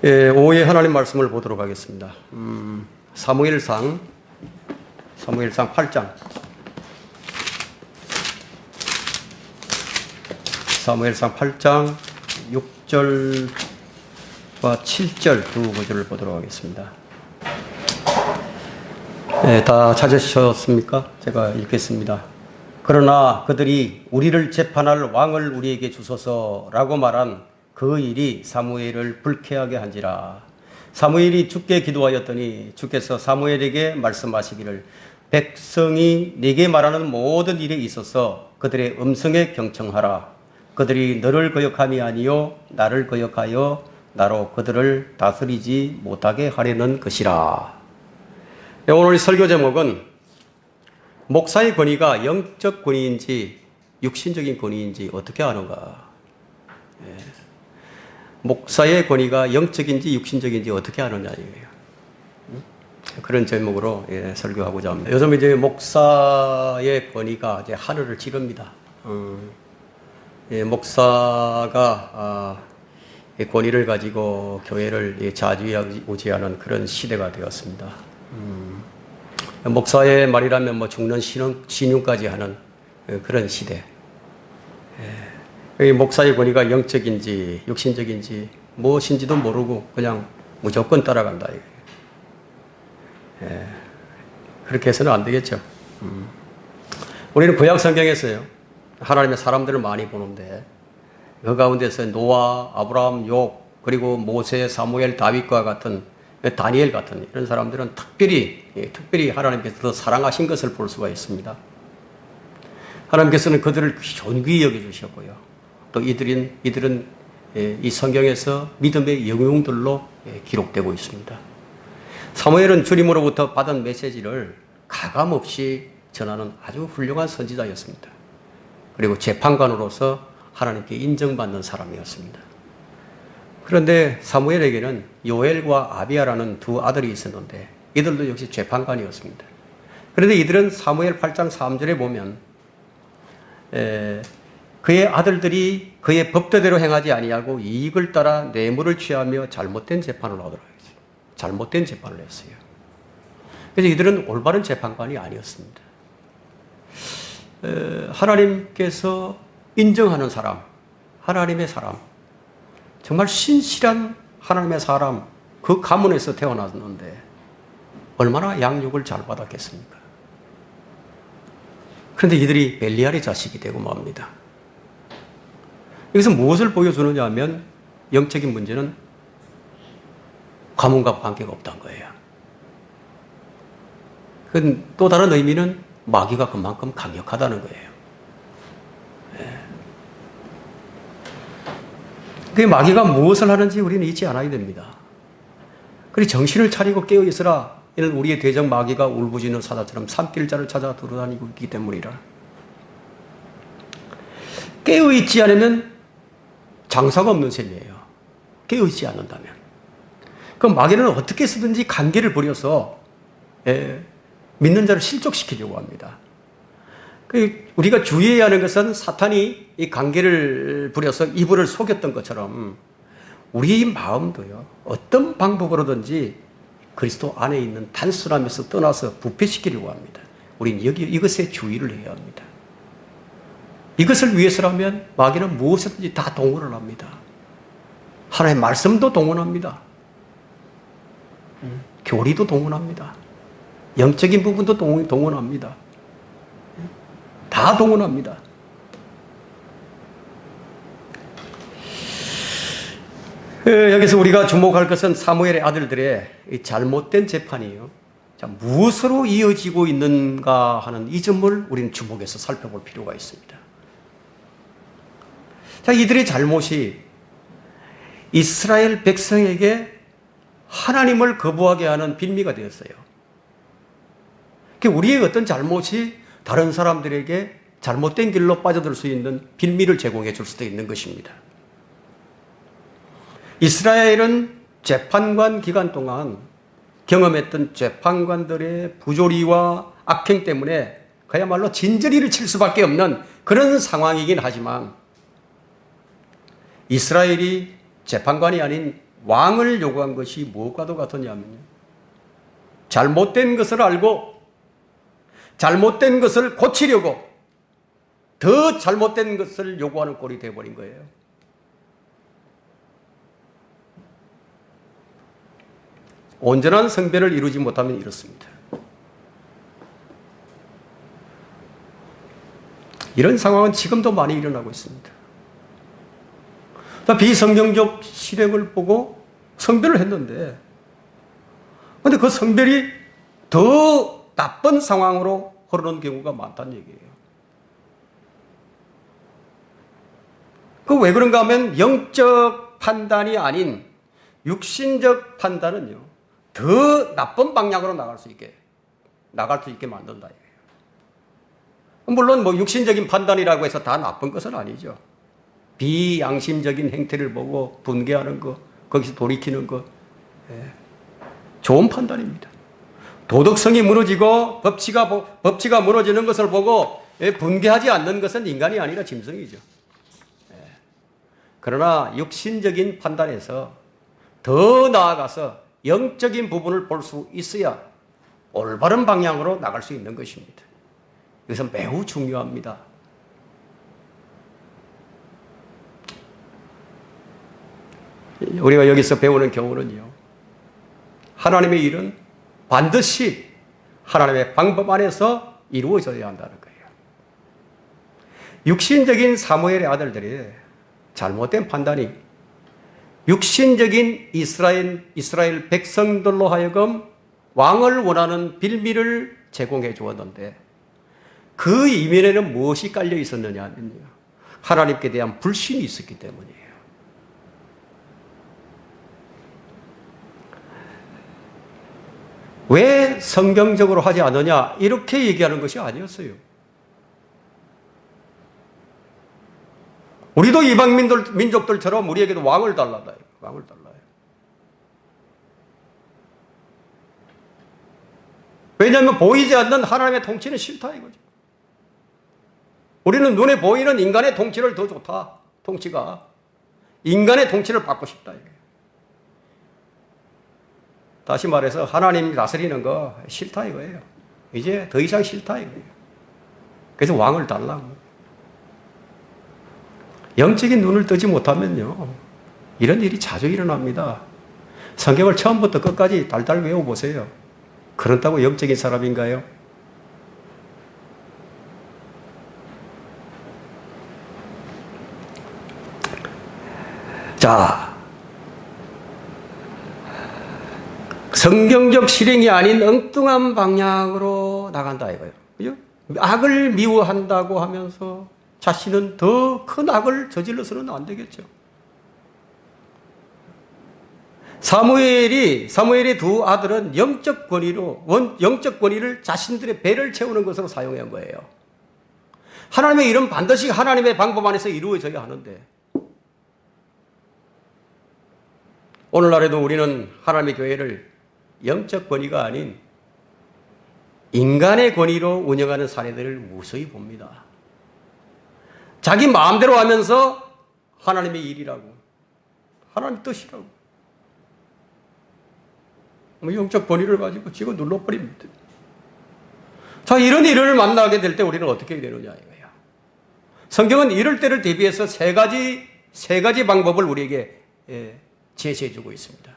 오후에 하나님 말씀을 보도록 하겠습니다. 사무엘상 8장. 사무엘상 8장 6절과 7절 두 구절을 보도록 하겠습니다. 다 찾으셨습니까? 제가 읽겠습니다. 그러나 그들이 우리를 재판할 왕을 우리에게 주소서라고 말한 그 일이 사무엘을 불쾌하게 한지라. 사무엘이 주께 기도하였더니 주께서 사무엘에게 말씀하시기를 백성이 네게 말하는 모든 일에 있어서 그들의 음성에 경청하라. 그들이 너를 거역함이 아니요 나를 거역하여 나로 그들을 다스리지 못하게 하려는 것이라. 오늘 설교 제목은 목사의 권위가 영적 권위인지 육신적인 권위인지 어떻게 아는가. 목사의 권위가 영적인지 육신적인지 어떻게 아느냐예요. 그런 제목으로 설교하고자 합니다. 요즘 이제 목사의 권위가 이제 하늘을 찌릅니다. 목사가 권위를 가지고 교회를 좌지우지하는 그런 시대가 되었습니다. 목사의 말이라면 뭐 죽는 신용까지 하는 그런 시대. 목사의 권위가 영적인지 육신적인지 무엇인지도 모르고 그냥 무조건 따라간다. 그렇게 해서는 안 되겠죠. 우리는 구약 성경에서요, 하나님의 사람들을 많이 보는데 그 가운데서 노아, 아브라함, 욥, 그리고 모세, 사무엘, 다윗과 같은 다니엘 같은 이런 사람들은 특별히 하나님께서 더 사랑하신 것을 볼 수가 있습니다. 하나님께서는 그들을 존귀히 여겨주셨고요. 또 이들은 이 성경에서 믿음의 영웅들로 기록되고 있습니다. 사무엘은 주님으로부터 받은 메시지를 가감없이 전하는 아주 훌륭한 선지자였습니다. 그리고 재판관으로서 하나님께 인정받는 사람이었습니다. 그런데 사무엘에게는 요엘과 아비야라는 두 아들이 있었는데 이들도 역시 재판관이었습니다. 그런데 이들은 사무엘 8장 3절에 보면 그의 아들들이 그의 법대로 행하지 아니하고 이익을 따라 뇌물을 취하며 잘못된 재판을 하도록 했어요. 잘못된 재판을 했어요. 그래서 이들은 올바른 재판관이 아니었습니다. 하나님께서 인정하는 사람, 하나님의 사람, 정말 신실한 하나님의 사람, 그 가문에서 태어났는데 얼마나 양육을 잘 받았겠습니까? 그런데 이들이 벨리알의 자식이 되고 맙니다. 여기서 무엇을 보여주느냐 하면 영적인 문제는 가문과 관계가 없다는 거예요. 그건 또 다른 의미는 마귀가 그만큼 강력하다는 거예요. 그 마귀가 무엇을 하는지 우리는 잊지 않아야 됩니다. 그리고 정신을 차리고 깨어 있으라. 이는 우리의 대적 마귀가 울부짖는 사자처럼 산길자를 찾아 돌아다니고 있기 때문이라. 깨어 있지 않으면 장사가 없는 셈이에요. 깨어 있지 않는다면. 그럼 마귀는 어떻게 쓰든지 관계를 부려서 믿는 자를 실족시키려고 합니다. 우리가 주의해야 하는 것은 사탄이 이 관계를 부려서 이불을 속였던 것처럼 우리 마음도요, 어떤 방법으로든지 그리스도 안에 있는 단순함에서 떠나서 부패시키려고 합니다. 우리는 이것에 주의를 해야 합니다. 이것을 위해서라면 마귀는 무엇이든지 다 동원을 합니다. 하나님의 말씀도 동원합니다. 교리도 동원합니다. 영적인 부분도 동원합니다. 다 동원합니다. 여기서 우리가 주목할 것은 사무엘의 아들들의 잘못된 재판이에요. 자, 무엇으로 이어지고 있는가 하는 이 점을 우리는 주목해서 살펴볼 필요가 있습니다. 자, 이들의 잘못이 이스라엘 백성에게 하나님을 거부하게 하는 빌미가 되었어요. 우리의 어떤 잘못이 다른 사람들에게 잘못된 길로 빠져들 수 있는 빌미를 제공해 줄 수도 있는 것입니다. 이스라엘은 재판관 기간 동안 경험했던 재판관들의 부조리와 악행 때문에 그야말로 진저리를 칠 수밖에 없는 그런 상황이긴 하지만 이스라엘이 재판관이 아닌 왕을 요구한 것이 무엇과도 같았냐면요. 잘못된 것을 알고 잘못된 것을 고치려고 더 잘못된 것을 요구하는 꼴이 되어버린 거예요. 온전한 성별을 이루지 못하면 이렇습니다. 이런 상황은 지금도 많이 일어나고 있습니다. 비성경적 실행을 보고 성별을 했는데, 근데 그 성별이 더 나쁜 상황으로 흐르는 경우가 많다는 얘기예요. 그 왜 그런가 하면 영적 판단이 아닌 육신적 판단은요, 더 나쁜 방향으로 나갈 수 있게 만든다. 물론 육신적인 판단이라고 해서 다 나쁜 것은 아니죠. 비양심적인 행태를 보고 분개하는 것, 거기서 돌이키는 것, 좋은 판단입니다. 도덕성이 무너지고 법치가 무너지는 것을 보고 분개하지 않는 것은 인간이 아니라 짐승이죠. 그러나 육신적인 판단에서 더 나아가서 영적인 부분을 볼 수 있어야 올바른 방향으로 나갈 수 있는 것입니다. 이것은 매우 중요합니다. 우리가 여기서 배우는 교훈은요, 하나님의 일은 반드시 하나님의 방법 안에서 이루어져야 한다는 거예요. 육신적인 사무엘의 아들들이 잘못된 판단이 육신적인 이스라엘 백성들로 하여금 왕을 원하는 빌미를 제공해 주었는데, 그 이면에는 무엇이 깔려 있었느냐 하면요, 하나님께 대한 불신이 있었기 때문이에요. 왜 성경적으로 하지 않느냐 이렇게 얘기하는 것이 아니었어요. 우리도 이방 민족들처럼 우리에게도 왕을 달라요. 왕을 달라요. 왜냐하면 보이지 않는 하나님의 통치는 싫다 이거죠. 우리는 눈에 보이는 인간의 통치를 더 좋다. 통치가 인간의 통치를 받고 싶다 이거예요. 다시 말해서 하나님이 다스리는 거 싫다 이거예요. 이제 더 이상 싫다 이거예요. 그래서 왕을 달라고. 영적인 눈을 뜨지 못하면요, 이런 일이 자주 일어납니다. 성경을 처음부터 끝까지 달달 외워보세요. 그렇다고 영적인 사람인가요? 자, 성경적 실행이 아닌 엉뚱한 방향으로 나간다 이거예요. 그죠? 악을 미워한다고 하면서 자신은 더 큰 악을 저질러서는 안 되겠죠. 사무엘의 두 아들은 영적 권위를 자신들의 배를 채우는 것으로 사용한 거예요. 하나님의 일은 반드시 하나님의 방법 안에서 이루어져야 하는데, 오늘날에도 우리는 하나님의 교회를 영적 권위가 아닌 인간의 권위로 운영하는 사례들을 무수히 봅니다. 자기 마음대로 하면서 하나님의 일이라고, 하나님 뜻이라고, 영적 권위를 가지고 지고 눌러버립니다. 자, 이런 일을 만나게 될 때 우리는 어떻게 되느냐 이거야. 성경은 이럴 때를 대비해서 세 가지 방법을 우리에게 제시해주고 있습니다.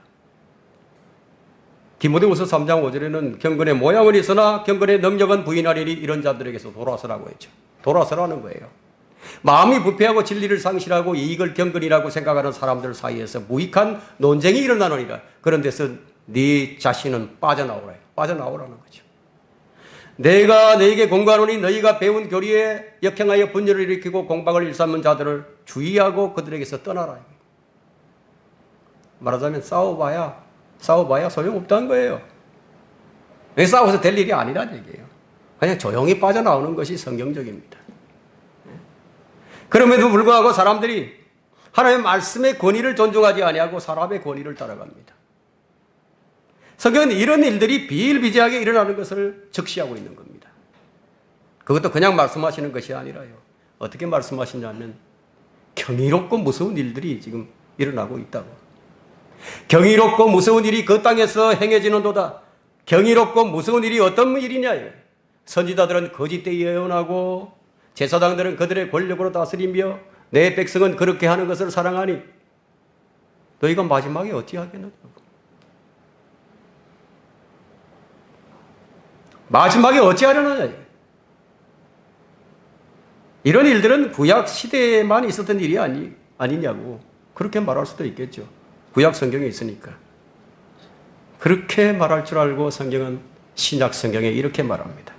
디모데후서 3장 5절에는 경건의 모양은 있으나 경건의 능력은 부인하리니 이런 자들에게서 돌아서라고 했죠. 돌아서라는 거예요. 마음이 부패하고 진리를 상실하고 이익을 경건이라고 생각하는 사람들 사이에서 무익한 논쟁이 일어나느니라. 그런 데서 네 자신은 빠져나오라는 거죠. 내가 너에게 공고하노니 너희가 배운 교리에 역행하여 분열을 일으키고 공방을 일삼는 자들을 주의하고 그들에게서 떠나라. 말하자면 싸워봐야 소용없다는 거예요. 왜 싸워서 될 일이 아니란 얘기예요. 그냥 조용히 빠져나오는 것이 성경적입니다. 그럼에도 불구하고 사람들이 하나님의 말씀의 권위를 존중하지 아니하고 사람의 권위를 따라갑니다. 성경은 이런 일들이 비일비재하게 일어나는 것을 적시하고 있는 겁니다. 그것도 그냥 말씀하시는 것이 아니라요, 어떻게 말씀하시냐면 경이롭고 무서운 일들이 지금 일어나고 있다고. 경이롭고 무서운 일이 그 땅에서 행해지는도다. 경이롭고 무서운 일이 어떤 일이냐? 선지자들은 거짓되이 예언하고 제사장들은 그들의 권력으로 다스리며 내 백성은 그렇게 하는 것을 사랑하니 너희가 마지막에 어찌하겠느냐고. 마지막에 어찌하려느냐. 이런 일들은 구약 시대에만 있었던 일이 아니냐고 그렇게 말할 수도 있겠죠. 구약 성경에 있으니까. 그렇게 말할 줄 알고 성경은 신약 성경에 이렇게 말합니다.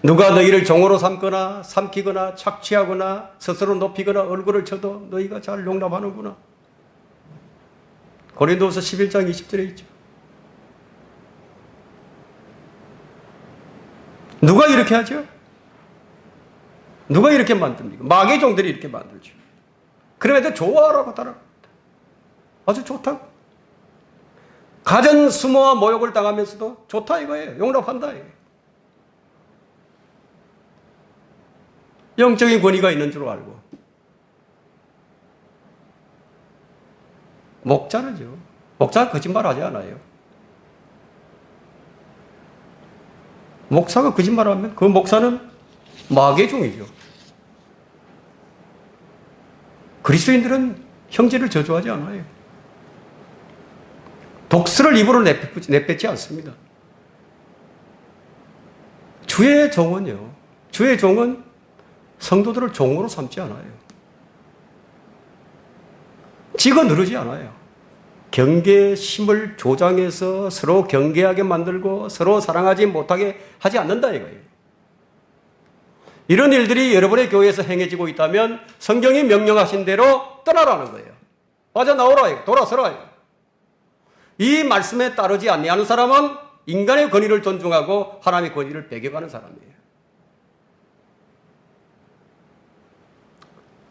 누가 너희를 종으로 삼거나 삼키거나 착취하거나 스스로 높이거나 얼굴을 쳐도 너희가 잘 용납하는구나. 고린도후서 11장 20절에 있죠. 누가 이렇게 하죠? 누가 이렇게 만듭니까? 마귀의 종들이 이렇게 만들죠. 그럼에도 좋아라고 따라합니다. 아주 좋다고. 가전 수모와 모욕을 당하면서도 좋다 이거예요. 용납한다 이거예요. 영적인 권위가 있는 줄 알고. 목자는요. 목자가 거짓말하지 않아요. 목사가 거짓말하면 그 목사는 마귀의 종이죠. 그리스도인들은 형제를 저주하지 않아요. 독수를 입으로 내뱉지 않습니다. 주의 종은요. 주의 종은 성도들을 종으로 삼지 않아요. 지가 누르지 않아요. 경계심을 조장해서 서로 경계하게 만들고 서로 사랑하지 못하게 하지 않는다 이거예요. 이런 일들이 여러분의 교회에서 행해지고 있다면 성경이 명령하신 대로 떠나라는 거예요. 빠져나오라, 돌아서라. 이 말씀에 따르지 않는 사람은 인간의 권위를 존중하고 하나님의 권위를 배격하는 사람이에요.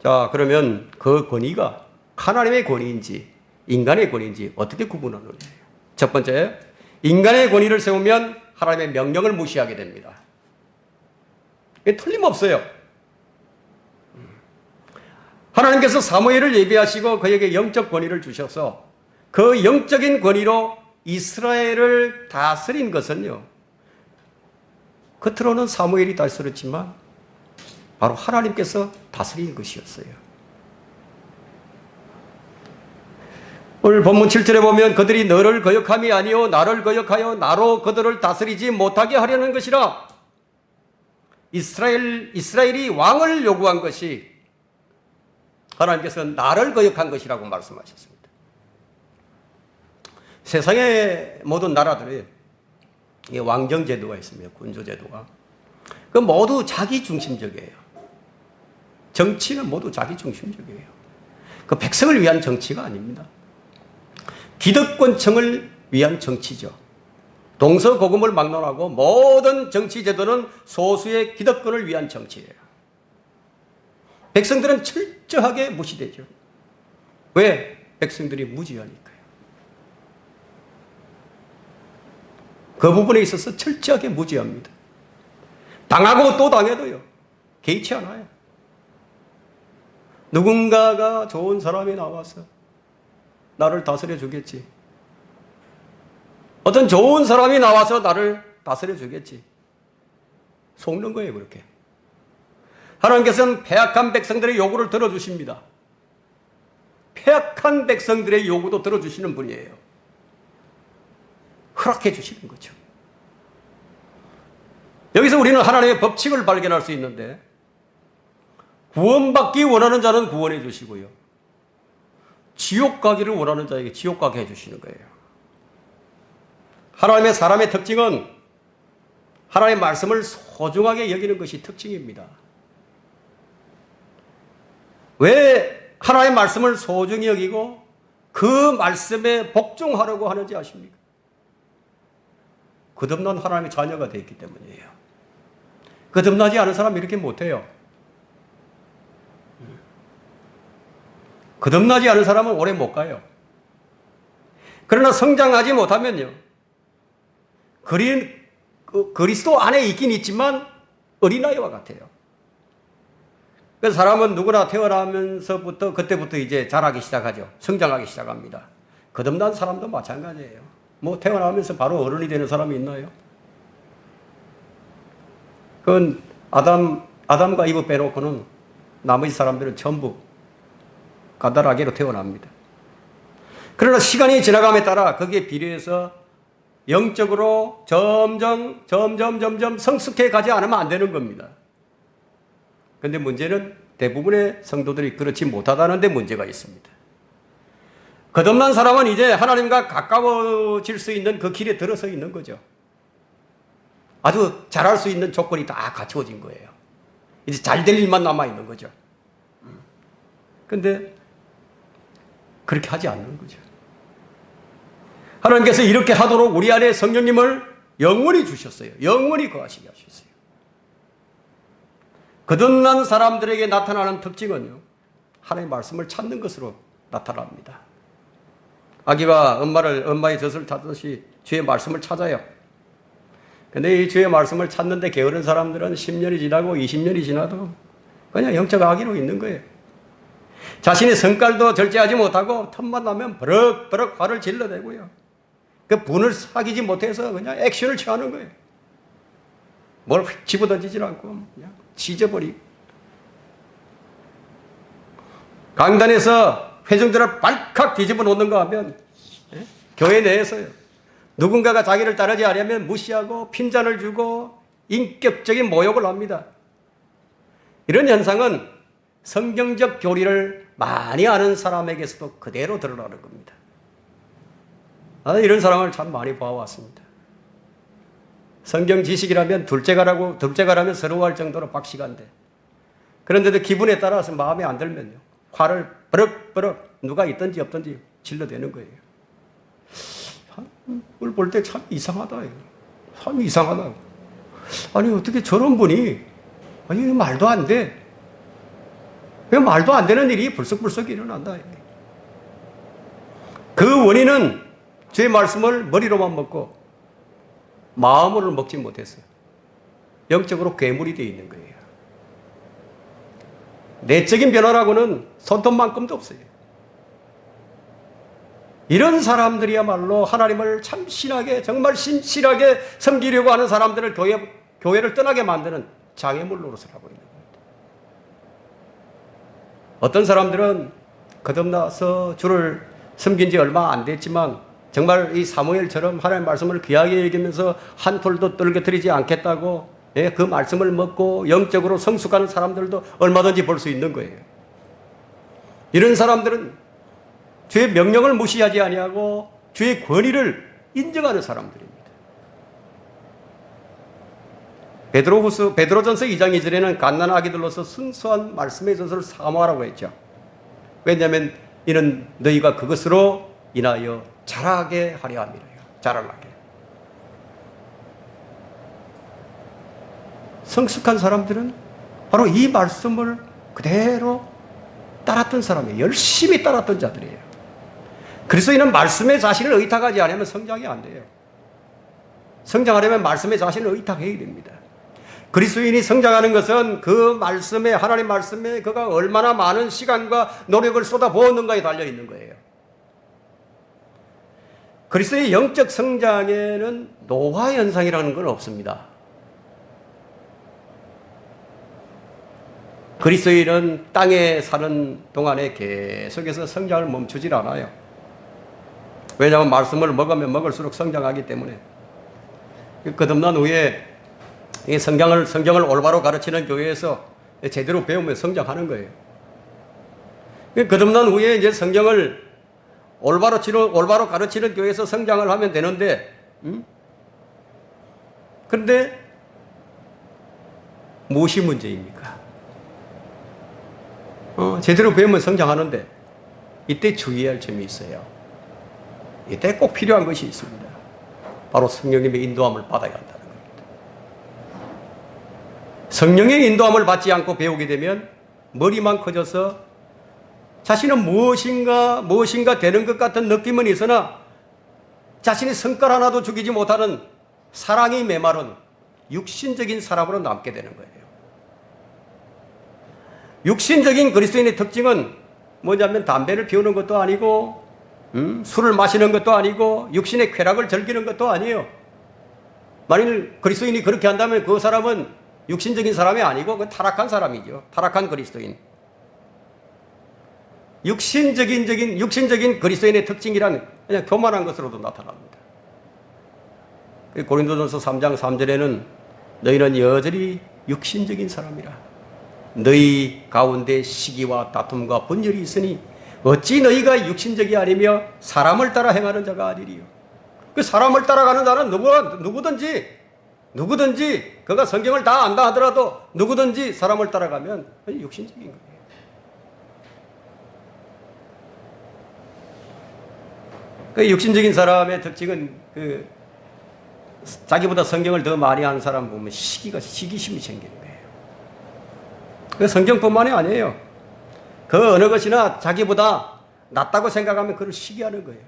자, 그러면 그 권위가 하나님의 권위인지 인간의 권위인지 어떻게 구분하느냐. 첫 번째, 인간의 권위를 세우면 하나님의 명령을 무시하게 됩니다. 이게 틀림없어요. 하나님께서 사무엘을 예비하시고 그에게 영적 권위를 주셔서 그 영적인 권위로 이스라엘을 다스린 것은요. 겉으로는 사무엘이 다스렸지만 바로 하나님께서 다스린 것이었어요. 오늘 본문 7절에 보면 그들이 너를 거역함이 아니요 나를 거역하여 나로 그들을 다스리지 못하게 하려는 것이라. 이스라엘이 왕을 요구한 것이 하나님께서 나를 거역한 것이라고 말씀하셨습니다. 세상의 모든 나라들이 왕정제도가 있습니다. 군주제도가. 그 모두 자기중심적이에요. 정치는 모두 자기중심적이에요. 그 백성을 위한 정치가 아닙니다. 기득권층을 위한 정치죠. 동서고금을 막론하고 모든 정치제도는 소수의 기득권을 위한 정치예요. 백성들은 철저하게 무시되죠. 왜? 백성들이 무지하니까요. 그 부분에 있어서 철저하게 무지합니다. 당하고 또 당해도요. 개의치 않아요. 누군가가 좋은 사람이 나와서 나를 다스려 주겠지. 어떤 좋은 사람이 나와서 나를 다스려 주겠지. 속는 거예요, 그렇게. 하나님께서는 패악한 백성들의 요구를 들어주십니다. 패악한 백성들의 요구도 들어주시는 분이에요. 허락해 주시는 거죠. 여기서 우리는 하나님의 법칙을 발견할 수 있는데 구원받기 원하는 자는 구원해 주시고요. 지옥 가기를 원하는 자에게 지옥 가게 해주시는 거예요. 하나님의 사람의 특징은 하나님의 말씀을 소중하게 여기는 것이 특징입니다. 왜 하나님의 말씀을 소중히 여기고 그 말씀에 복종하려고 하는지 아십니까? 거듭난 하나님의 자녀가 되었기 때문이에요. 거듭나지 않은 사람이 이렇게 못해요. 거듭나지 않은 사람은 오래 못 가요. 그러나 성장하지 못하면요. 그리스도 안에 있긴 있지만 어린아이와 같아요. 그래서 사람은 누구나 태어나면서부터 그때부터 이제 자라기 시작하죠. 성장하기 시작합니다. 거듭난 사람도 마찬가지예요. 뭐 태어나면서 바로 어른이 되는 사람이 있나요? 그건 아담과 이브 빼놓고는 나머지 사람들은 전부 까다라게로 태어납니다. 그러나 시간이 지나감에 따라 거기에 비례해서 영적으로 점점 성숙해 가지 않으면 안 되는 겁니다. 그런데 문제는 대부분의 성도들이 그렇지 못하다는 데 문제가 있습니다. 거듭난 사람은 이제 하나님과 가까워질 수 있는 그 길에 들어서 있는 거죠. 아주 잘할 수 있는 조건이 다 갖추어진 거예요. 이제 잘 될 일만 남아 있는 거죠. 그런데 그렇게 하지 않는 거죠. 하나님께서 이렇게 하도록 우리 안에 성령님을 영원히 주셨어요. 영원히 거하시게 하셨어요. 거듭난 사람들에게 나타나는 특징은요, 하나님의 말씀을 찾는 것으로 나타납니다. 아기가 엄마의 젖을 찾듯이 주의 말씀을 찾아요. 근데 이 주의 말씀을 찾는데 게으른 사람들은 10년이 지나고 20년이 지나도 그냥 영적 아기로 있는 거예요. 자신의 성깔도 절제하지 못하고 틈만 나면 버럭버럭 화를 질러대고요. 그 분을 사귀지 못해서 그냥 액션을 취하는 거예요. 뭘 집어던지질 않고 그냥 찢어버리고. 강단에서 회중들을 발칵 뒤집어 놓는가 하면 교회 내에서요. 누군가가 자기를 따르지 않으면 무시하고 핀잔을 주고 인격적인 모욕을 합니다. 이런 현상은 성경적 교리를 많이 아는 사람에게서도 그대로 드러나는 겁니다. 나는 이런 사람을 참 많이 봐왔습니다. 성경 지식이라면 둘째가라면 서러워할 정도로 박식한데, 그런데도 기분에 따라서 마음에 안 들면요, 화를 버럭버럭 누가 있든지 없든지 질러대는 거예요. 그걸 볼 때 참 이상하다. 참 이상하다. 아니, 어떻게 저런 분이, 아니, 말도 안 돼. 왜 말도 안 되는 일이 불쑥불쑥 일어난다. 그 원인은 주의 말씀을 머리로만 먹고 마음으로 먹지 못했어요. 영적으로 괴물이 되어 있는 거예요. 내적인 변화라고는 손톱만큼도 없어요. 이런 사람들이야말로 하나님을 참 신하게, 정말 신실하게 섬기려고 하는 사람들을 교회를 떠나게 만드는 장애물 노릇을 하고 있는 겁니다. 어떤 사람들은 거듭나서 주를 섬긴 지 얼마 안 됐지만 정말 이 사무엘처럼 하나님의 말씀을 귀하게 여기면서 한 톨도 떨어뜨리지 않겠다고, 그 말씀을 먹고 영적으로 성숙하는 사람들도 얼마든지 볼 수 있는 거예요. 이런 사람들은 주의 명령을 무시하지 아니하고 주의 권위를 인정하는 사람들입니다. 베드로전서 2장 2절에는 갓난아기들로서 순수한 말씀의 젖을 사모하라고 했죠. 왜냐하면 이는 너희가 그것으로 인하여 자라게 하려 함이라요. 자라나게. 성숙한 사람들은 바로 이 말씀을 그대로 따랐던 사람이에요. 열심히 따랐던 자들이에요. 그리스도인은 말씀에 자신을 의탁하지 않으면 성장이 안 돼요. 성장하려면 말씀에 자신을 의탁해야 됩니다. 그리스도인이 성장하는 것은 그 말씀에, 하나님 말씀에 그가 얼마나 많은 시간과 노력을 쏟아부었는가에 달려있는 거예요. 그리스도의 영적 성장에는 노화 현상이라는 건 없습니다. 그리스도인은 땅에 사는 동안에 계속해서 성장을 멈추질 않아요. 왜냐하면 말씀을 먹으면 먹을수록 성장하기 때문에. 거듭난 후에 성경을 올바로 가르치는 교회에서 제대로 배우면 성장하는 거예요. 거듭난 후에 이제 성경을 올바로 가르치는 교회에서 성장을 하면 되는데, 그런데 무엇이 문제입니까? 제대로 배우면 성장하는데 이때 주의해야 할 점이 있어요. 이때 꼭 필요한 것이 있습니다. 바로 성령님의 인도함을 받아야 한다는 겁니다. 성령의 인도함을 받지 않고 배우게 되면 머리만 커져서 자신은 무엇인가 되는 것 같은 느낌은 있으나 자신의 성깔 하나도 죽이지 못하는 사랑이 메마른 육신적인 사람으로 남게 되는 거예요. 육신적인 그리스도인의 특징은 뭐냐면 담배를 피우는 것도 아니고 술을 마시는 것도 아니고 육신의 쾌락을 즐기는 것도 아니에요. 만일 그리스도인이 그렇게 한다면 그 사람은 육신적인 사람이 아니고 그 타락한 사람이죠. 타락한 그리스도인. 육신적인 그리스도인의 특징이란 그냥 교만한 것으로도 나타납니다. 고린도전서 3장 3절에는 너희는 여전히 육신적인 사람이라. 너희 가운데 시기와 다툼과 분열이 있으니 어찌 너희가 육신적이 아니며 사람을 따라 행하는 자가 아니리요. 그 사람을 따라가는 자는 누구든지 그가 성경을 다 안다 하더라도 누구든지 사람을 따라가면 육신적인 거예요. 그 육신적인 사람의 특징은 자기보다 성경을 더 많이 아는 사람 보면 시기심이 생기는 거예요. 그 성경뿐만이 아니에요. 그 어느 것이나 자기보다 낫다고 생각하면 그걸 시기하는 거예요.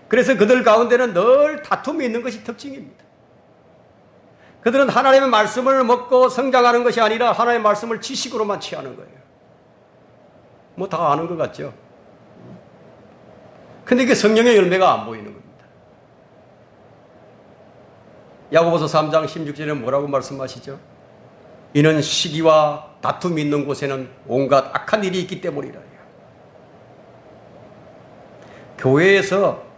그래서 그들 가운데는 늘 다툼이 있는 것이 특징입니다. 그들은 하나님의 말씀을 먹고 성장하는 것이 아니라 하나님의 말씀을 지식으로만 취하는 거예요. 뭐 다 아는 것 같죠? 근데 이게 성령의 열매가 안 보이는 겁니다. 야고보서 3장 16절에 뭐라고 말씀하시죠? 이는 시기와 다툼이 있는 곳에는 온갖 악한 일이 있기 때문이라. 교회에서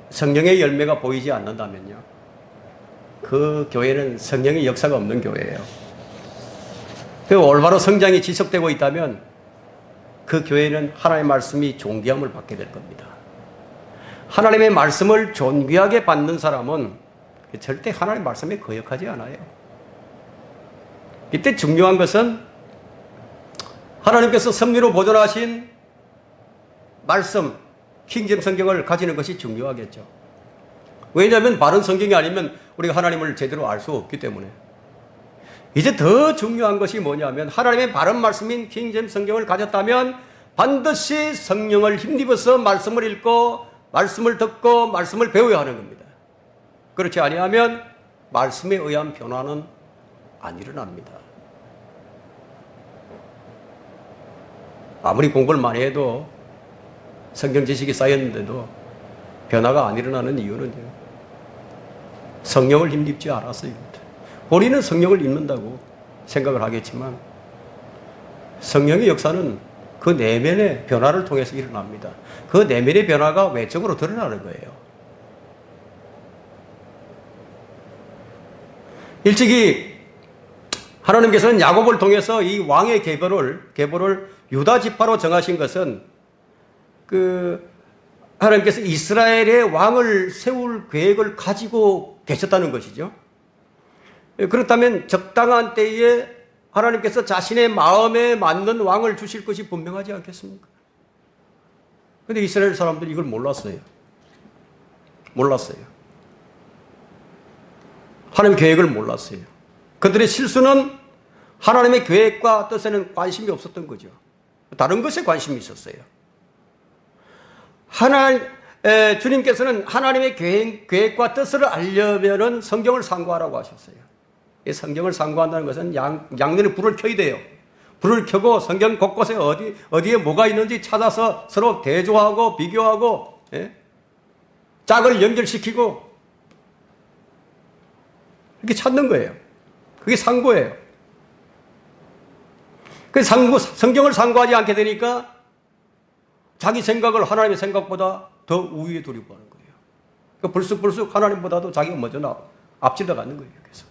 성령의 열매가 보이지 않는다면요, 그 교회는 성령의 역사가 없는 교회예요. 그 올바로 성장이 지속되고 있다면 그 교회는 하나님의 말씀이 존귀함을 받게 될 겁니다. 하나님의 말씀을 존귀하게 받는 사람은 절대 하나님의 말씀에 거역하지 않아요. 이때 중요한 것은 하나님께서 섭리로 보존하신 말씀, 킹제임스 성경을 가지는 것이 중요하겠죠. 왜냐하면 바른 성경이 아니면 우리가 하나님을 제대로 알 수 없기 때문에. 이제 더 중요한 것이 뭐냐면 하나님의 바른 말씀인 킹제임스 성경을 가졌다면 반드시 성령을 힘입어서 말씀을 읽고 말씀을 듣고 말씀을 배워야 하는 겁니다. 그렇지 아니하면 말씀에 의한 변화는 안 일어납니다. 아무리 공부를 많이 해도 성경 지식이 쌓였는데도 변화가 안 일어나는 이유는 성령을 힘입지 않았어요입니다. 본인은 성령을 입는다고 생각을 하겠지만 성령의 역사는 그 내면의 변화를 통해서 일어납니다. 그 내면의 변화가 외적으로 드러나는 거예요. 일찍이 하나님께서는 야곱을 통해서 이 왕의 계보를 유다 지파로 정하신 것은 하나님께서 이스라엘의 왕을 세울 계획을 가지고 계셨다는 것이죠. 그렇다면 적당한 때에 하나님께서 자신의 마음에 맞는 왕을 주실 것이 분명하지 않겠습니까? 그런데 이스라엘 사람들이 이걸 몰랐어요. 하나님의 계획을 몰랐어요. 그들의 실수는 하나님의 계획과 뜻에는 관심이 없었던 거죠. 다른 것에 관심이 있었어요. 주님께서는 하나님의 계획과 뜻을 알려면 성경을 상고하라고 하셨어요. 이 성경을 상고한다는 것은 양면에 불을 켜야 돼요. 불을 켜고 성경 곳곳에 어디에 뭐가 있는지 찾아서 서로 대조하고 비교하고, 짝을 연결시키고 이렇게 찾는 거예요. 그게 상고예요. 그 성경을 상고하지 않게 되니까 자기 생각을 하나님의 생각보다 더 우위에 두려고 하는 거예요. 그러니까 불쑥 하나님보다도 자기가 먼저 앞질러 가는 거예요. 그래서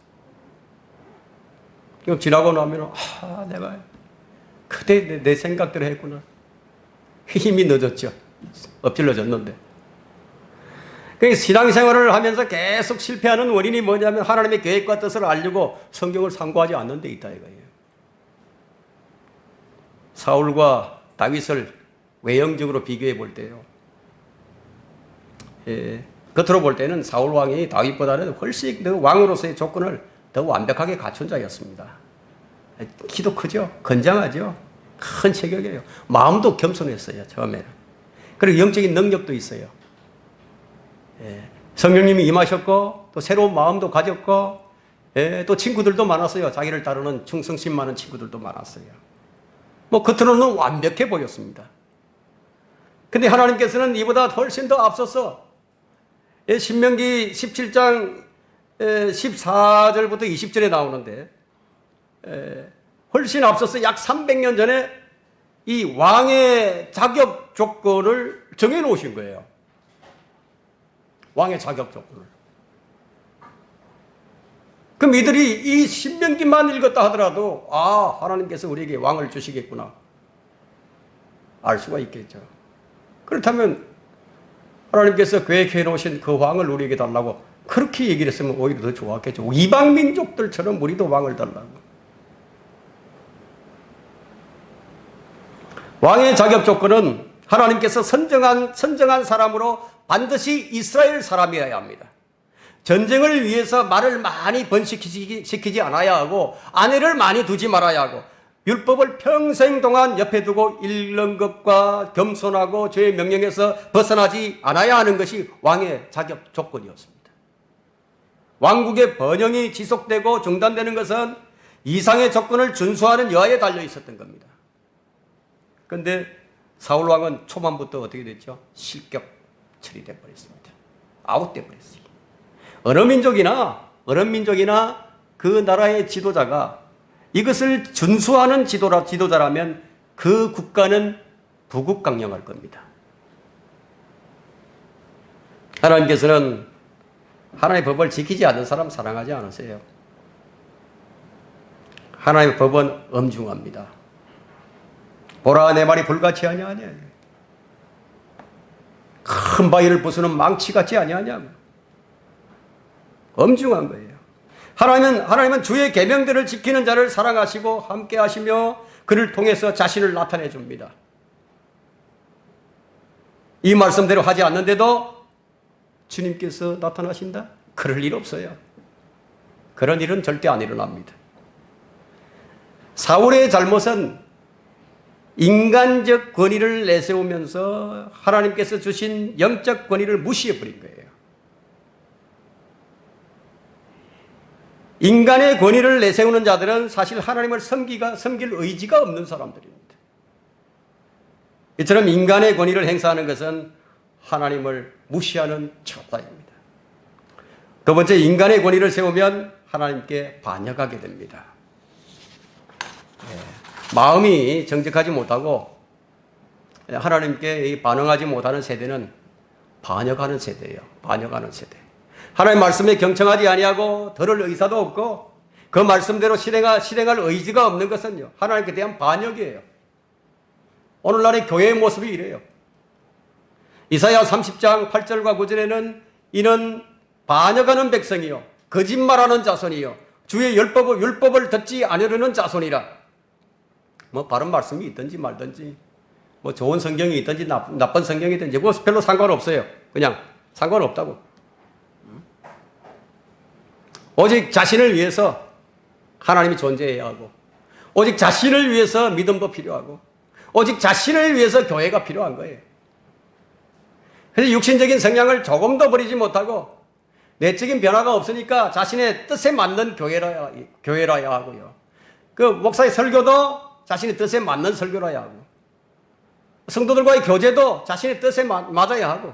지나고 나면 내가 그때 내 생각대로 했구나. 힘이 늦었죠. 엎질러졌는데. 그러니까 신앙생활을 하면서 계속 실패하는 원인이 뭐냐면 하나님의 계획과 뜻을 알려고 성경을 상고하지 않는 데 있다 이거예요. 사울과 다윗을 외형적으로 비교해 볼 때요, 겉으로 볼 때는 사울 왕이 다윗보다는 훨씬 더 왕으로서의 조건을 더 완벽하게 갖춘 자였습니다. 키도 크죠? 건장하죠? 큰 체격이에요. 마음도 겸손했어요, 처음에는. 그리고 영적인 능력도 있어요. 성령님이 임하셨고, 또 새로운 마음도 가졌고, 또 친구들도 많았어요. 자기를 따르는 충성심 많은 친구들도 많았어요. 겉으로는 완벽해 보였습니다. 근데 하나님께서는 이보다 훨씬 더 앞서서 신명기 17장 14절부터 20절에 나오는데 훨씬 앞서서 약 300년 전에 이 왕의 자격 조건을 정해 놓으신 거예요. 왕의 자격 조건을. 그럼 이들이 이 신명기만 읽었다 하더라도 하나님께서 우리에게 왕을 주시겠구나 알 수가 있겠죠. 그렇다면 하나님께서 계획해 놓으신 그 왕을 우리에게 달라고 그렇게 얘기를 했으면 오히려 더 좋았겠죠. 이방 민족들처럼 우리도 왕을 달라고. 왕의 자격 조건은 하나님께서 선정한 사람으로 반드시 이스라엘 사람이어야 합니다. 전쟁을 위해서 말을 많이 번식시키지 않아야 하고 아내를 많이 두지 말아야 하고 율법을 평생 동안 옆에 두고 읽는 것과 겸손하고 죄의 명령에서 벗어나지 않아야 하는 것이 왕의 자격 조건이었습니다. 왕국의 번영이 지속되고 중단되는 것은 이상의 조건을 준수하는 여하에 달려 있었던 겁니다. 그런데 사울 왕은 초반부터 어떻게 됐죠? 실격 처리돼 버렸습니다. 아웃돼 버렸어요. 어느 민족이나 그 나라의 지도자가 이것을 준수하는 지도자라면 그 국가는 부국강령할 겁니다. 하나님께서는 하나님의 법을 지키지 않는 사람 사랑하지 않으세요. 하나님의 법은 엄중합니다. 보라 내 말이 불같이 아니하냐. 큰 바위를 부수는 망치같이 아니하냐. 엄중한 거예요. 하나님은 주의 계명들을 지키는 자를 사랑하시고 함께 하시며 그를 통해서 자신을 나타내 줍니다. 이 말씀대로 하지 않는데도 주님께서 나타나신다? 그럴 일 없어요. 그런 일은 절대 안 일어납니다. 사울의 잘못은 인간적 권위를 내세우면서 하나님께서 주신 영적 권위를 무시해버린 거예요. 인간의 권위를 내세우는 자들은 사실 하나님을 섬길 의지가 없는 사람들입니다. 이처럼 인간의 권위를 행사하는 것은 하나님을 무시하는 처사입니다. 두 번째, 인간의 권위를 세우면 하나님께 반역하게 됩니다. 마음이 정직하지 못하고 하나님께 반응하지 못하는 세대는 반역하는 세대예요. 반역하는 세대. 하나님의 말씀에 경청하지 아니하고 들을 의사도 없고 그 말씀대로 실행할 의지가 없는 것은요, 하나님께 대한 반역이에요. 오늘날의 교회의 모습이 이래요. 이사야 30장 8절과 9절에는 이는 반역하는 백성이요 거짓말하는 자손이요 주의 율법을 듣지 않으려는 자손이라. 바른 말씀이 있든지 말든지 좋은 성경이 있든지 나쁜 성경이 있든지 그거 별로 상관없어요. 그냥 상관없다고. 오직 자신을 위해서 하나님이 존재해야 하고 오직 자신을 위해서 믿음도 필요하고 오직 자신을 위해서 교회가 필요한 거예요. 그래서 육신적인 성향을 조금도 버리지 못하고 내적인 변화가 없으니까 자신의 뜻에 맞는 교회라야 하고요. 그 목사의 설교도 자신의 뜻에 맞는 설교라야 하고 성도들과의 교제도 자신의 뜻에 맞아야 하고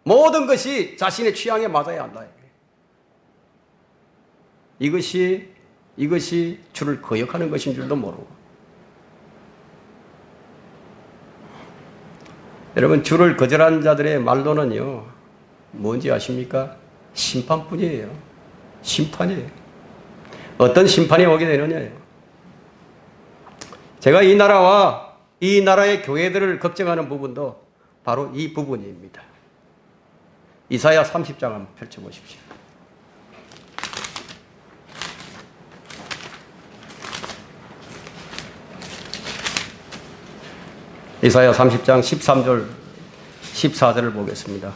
모든 것이 자신의 취향에 맞아야 한다. 이것이 주를 거역하는 것인 줄도 모르고. 여러분, 주를 거절한 자들의 말로는요, 뭔지 아십니까? 심판뿐이에요. 심판이에요. 어떤 심판이 오게 되느냐예요. 제가 이 나라와 이 나라의 교회들을 걱정하는 부분도 바로 이 부분입니다. 이사야 30장 한번 펼쳐보십시오. 이사야 30장 13절, 14절을 보겠습니다.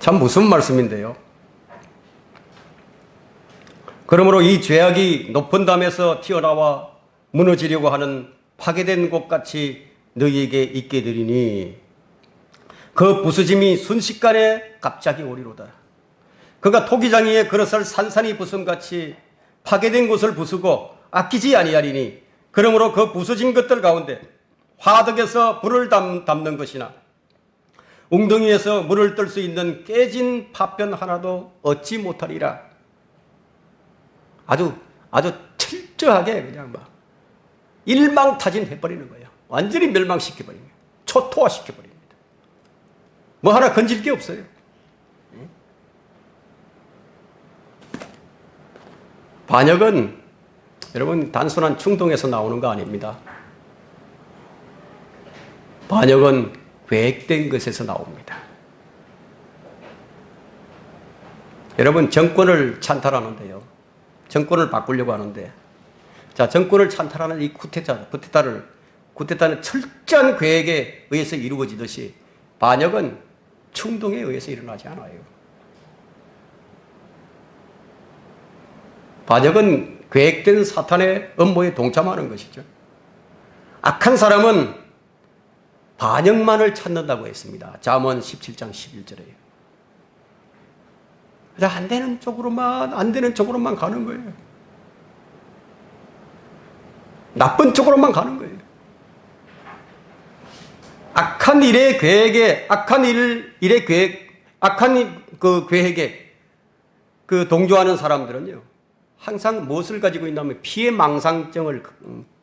참 무슨 말씀인데요. 그러므로 이 죄악이 높은 담에서 튀어나와 무너지려고 하는 파괴된 곳같이 너희에게 있게 되리니 그 부수짐이 순식간에 갑자기 오리로다. 그가 토기장이의 그릇을 산산이 부순같이 파괴된 곳을 부수고 아끼지 아니하리니 그러므로 그 부서진 것들 가운데 화덕에서 불을 담는 것이나 웅덩이에서 물을 뜰 수 있는 깨진 파편 하나도 얻지 못하리라. 아주 철저하게 그냥 막 일망타진해버리는 거예요. 완전히 멸망시켜버리는 거예요. 초토화시켜버립니다. 뭐 하나 건질 게 없어요. 반역은 여러분 단순한 충동에서 나오는 거 아닙니다. 반역은 계획된 것에서 나옵니다. 여러분 정권을 찬탈하는데요. 정권을 바꾸려고 하는데, 자, 정권을 찬탈하는 이 쿠데타는 철저한 계획에 의해서 이루어지듯이 반역은 충동에 의해서 일어나지 않아요. 반역은 계획된 사탄의 업무에 동참하는 것이죠. 악한 사람은 반역만을 찾는다고 했습니다. 잠언 17장 11절에요. 안 되는 쪽으로만 가는 거예요. 나쁜 쪽으로만 가는 거예요. 악한 계획에 동조하는 사람들은요, 항상 무엇을 가지고 있냐면 피해망상증을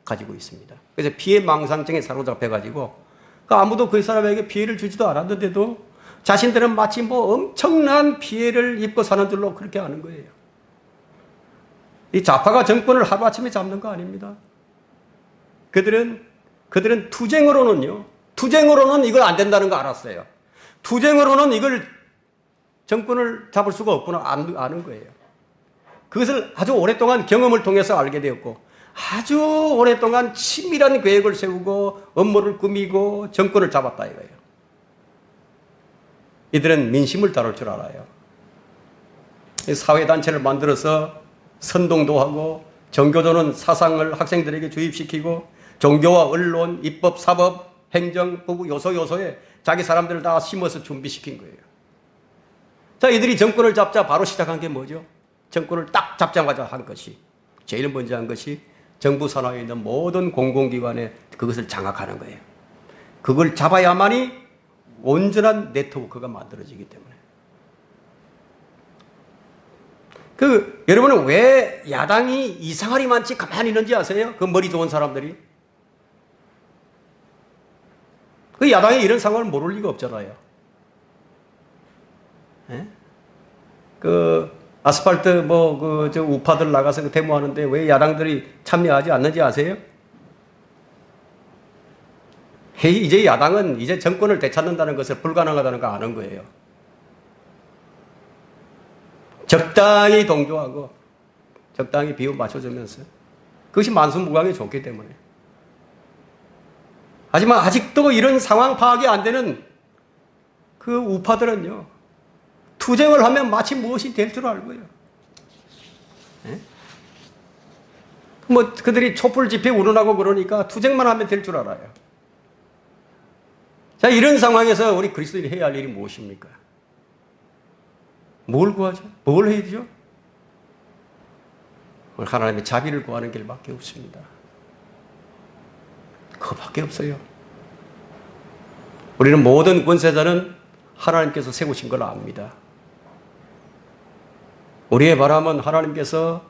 가지고 있습니다. 그래서 피해망상증에 사로잡혀가지고 아무도 그 사람에게 피해를 주지도 않았는데도 자신들은 마치 뭐 엄청난 피해를 입고 사는 줄로 그렇게 하는 거예요. 이 좌파가 정권을 하루아침에 잡는 거 아닙니다. 그들은 투쟁으로는 이걸 안 된다는 거 알았어요. 투쟁으로는 이걸 정권을 잡을 수가 없구나 아는 거예요. 그것을 아주 오랫동안 경험을 통해서 알게 되었고, 아주 오랫동안 치밀한 계획을 세우고 업무를 꾸미고 정권을 잡았다 이거예요. 이들은 민심을 다룰 줄 알아요. 사회단체를 만들어서 선동도 하고, 정교조는 사상을 학생들에게 주입시키고, 종교와 언론, 입법, 사법, 행정, 부부 요소에 자기 사람들을 다 심어서 준비시킨 거예요. 자, 이들이 정권을 잡자 바로 시작한 게 뭐죠? 정권을 딱 잡자마자 한 것이, 제일 먼저 한 것이 정부 산하에 있는 모든 공공기관에 그것을 장악하는 거예요. 그걸 잡아야만이 온전한 네트워크가 만들어지기 때문에. 여러분은 왜 야당이 이상하리 많지 가만히 있는지 아세요? 그 머리 좋은 사람들이. 그 야당이 이런 상황을 모를 리가 없잖아요. 예? 아스팔트 우파들 나가서 데모하는데 왜 야당들이 참여하지 않는지 아세요? 이제 야당은 이제 정권을 되찾는다는 것을 불가능하다는 거 아는 거예요. 적당히 동조하고 적당히 비율 맞춰주면서, 그것이 만수무강에 좋기 때문에. 하지만 아직도 이런 상황 파악이 안 되는 그 우파들은요, 투쟁을 하면 마치 무엇이 될 줄 알고요. 예? 그들이 촛불 집회 운운하고 그러니까 투쟁만 하면 될 줄 알아요. 자, 이런 상황에서 우리 그리스도인이 해야 할 일이 무엇입니까? 뭘 구하죠? 뭘 해야 되죠? 하나님의 자비를 구하는 길밖에 없습니다. 그거밖에 없어요. 우리는 모든 권세자는 하나님께서 세우신 걸 압니다. 우리의 바람은 하나님께서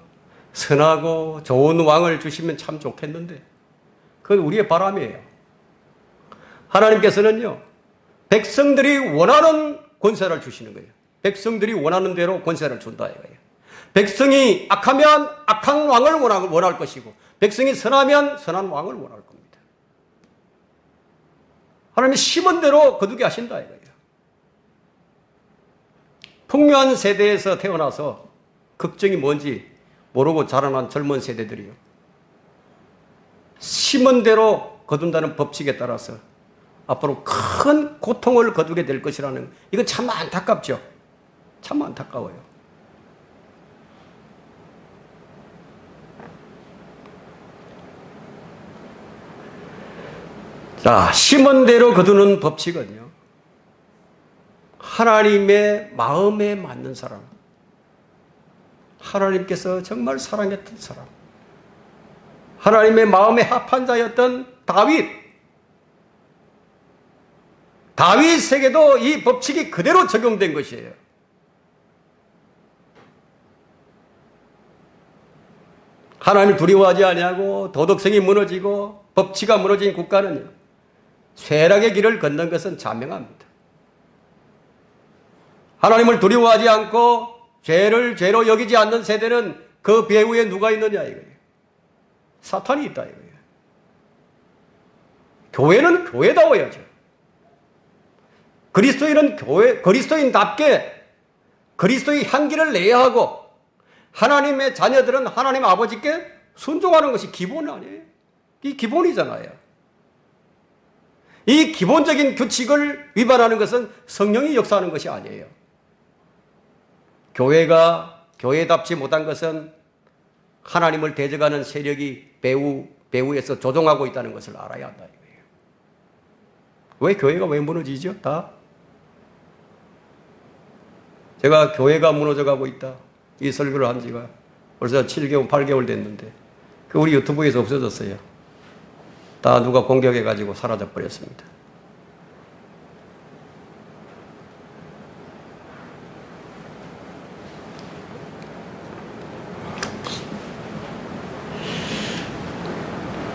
선하고 좋은 왕을 주시면 참 좋겠는데, 그건 우리의 바람이에요. 하나님께서는요, 백성들이 원하는 권세를 주시는 거예요. 백성들이 원하는 대로 권세를 준다 이거예요. 백성이 악하면 악한 왕을 원할 것이고, 백성이 선하면 선한 왕을 원할 겁니다. 하나님이 심은 대로 거두게 하신다 이거예요. 풍요한 세대에서 태어나서 걱정이 뭔지 모르고 자라난 젊은 세대들이요, 심은 대로 거둔다는 법칙에 따라서 앞으로 큰 고통을 거두게 될 것이라는, 이건 참 안타깝죠. 참 안타까워요. 자, 심은 대로 거두는 법칙은요, 하나님의 마음에 맞는 사람, 하나님께서 정말 사랑했던 사람, 하나님의 마음에 합한 자였던 다윗, 다윗에게도 이 법칙이 그대로 적용된 것이에요. 하나님을 두려워하지 아니하고 도덕성이 무너지고 법치가 무너진 국가는요, 쇠락의 길을 걷는 것은 자명합니다. 하나님을 두려워하지 않고 죄를 죄로 여기지 않는 세대는 그 배후에 누가 있느냐 이거예요. 사탄이 있다 이거예요. 교회는 교회다워야죠. 그리스도인은 그리스도인답게 그리스도의 향기를 내야 하고, 하나님의 자녀들은 하나님 아버지께 순종하는 것이 기본 아니에요? 이 기본이잖아요. 이 기본적인 규칙을 위반하는 것은 성령이 역사하는 것이 아니에요. 교회가 교회답지 못한 것은 하나님을 대적하는 세력이 배후에서 조종하고 있다는 것을 알아야 한다 이거예요. 왜 교회가 왜 무너지죠? 다 제가 교회가 무너져가고 있다, 이 설교를 한 지가 벌써 7개월, 8개월 됐는데 우리 유튜브에서 없어졌어요. 다 누가 공격해가지고 사라져버렸습니다.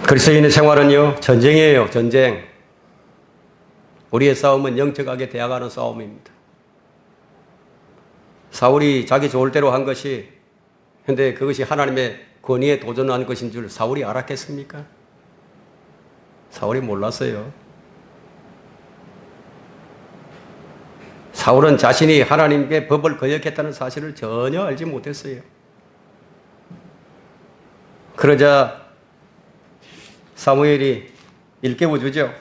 그리스도인의 생활은요, 전쟁이에요. 전쟁. 우리의 싸움은 영적하게 대항하는 싸움입니다. 사울이 자기 좋을 대로 한 것이, 근데 그것이 하나님의 권위에 도전한 것인 줄 사울이 알았겠습니까? 사울이 몰랐어요. 사울은 자신이 하나님께 법을 거역했다는 사실을 전혀 알지 못했어요. 그러자 사무엘이 일깨워주죠.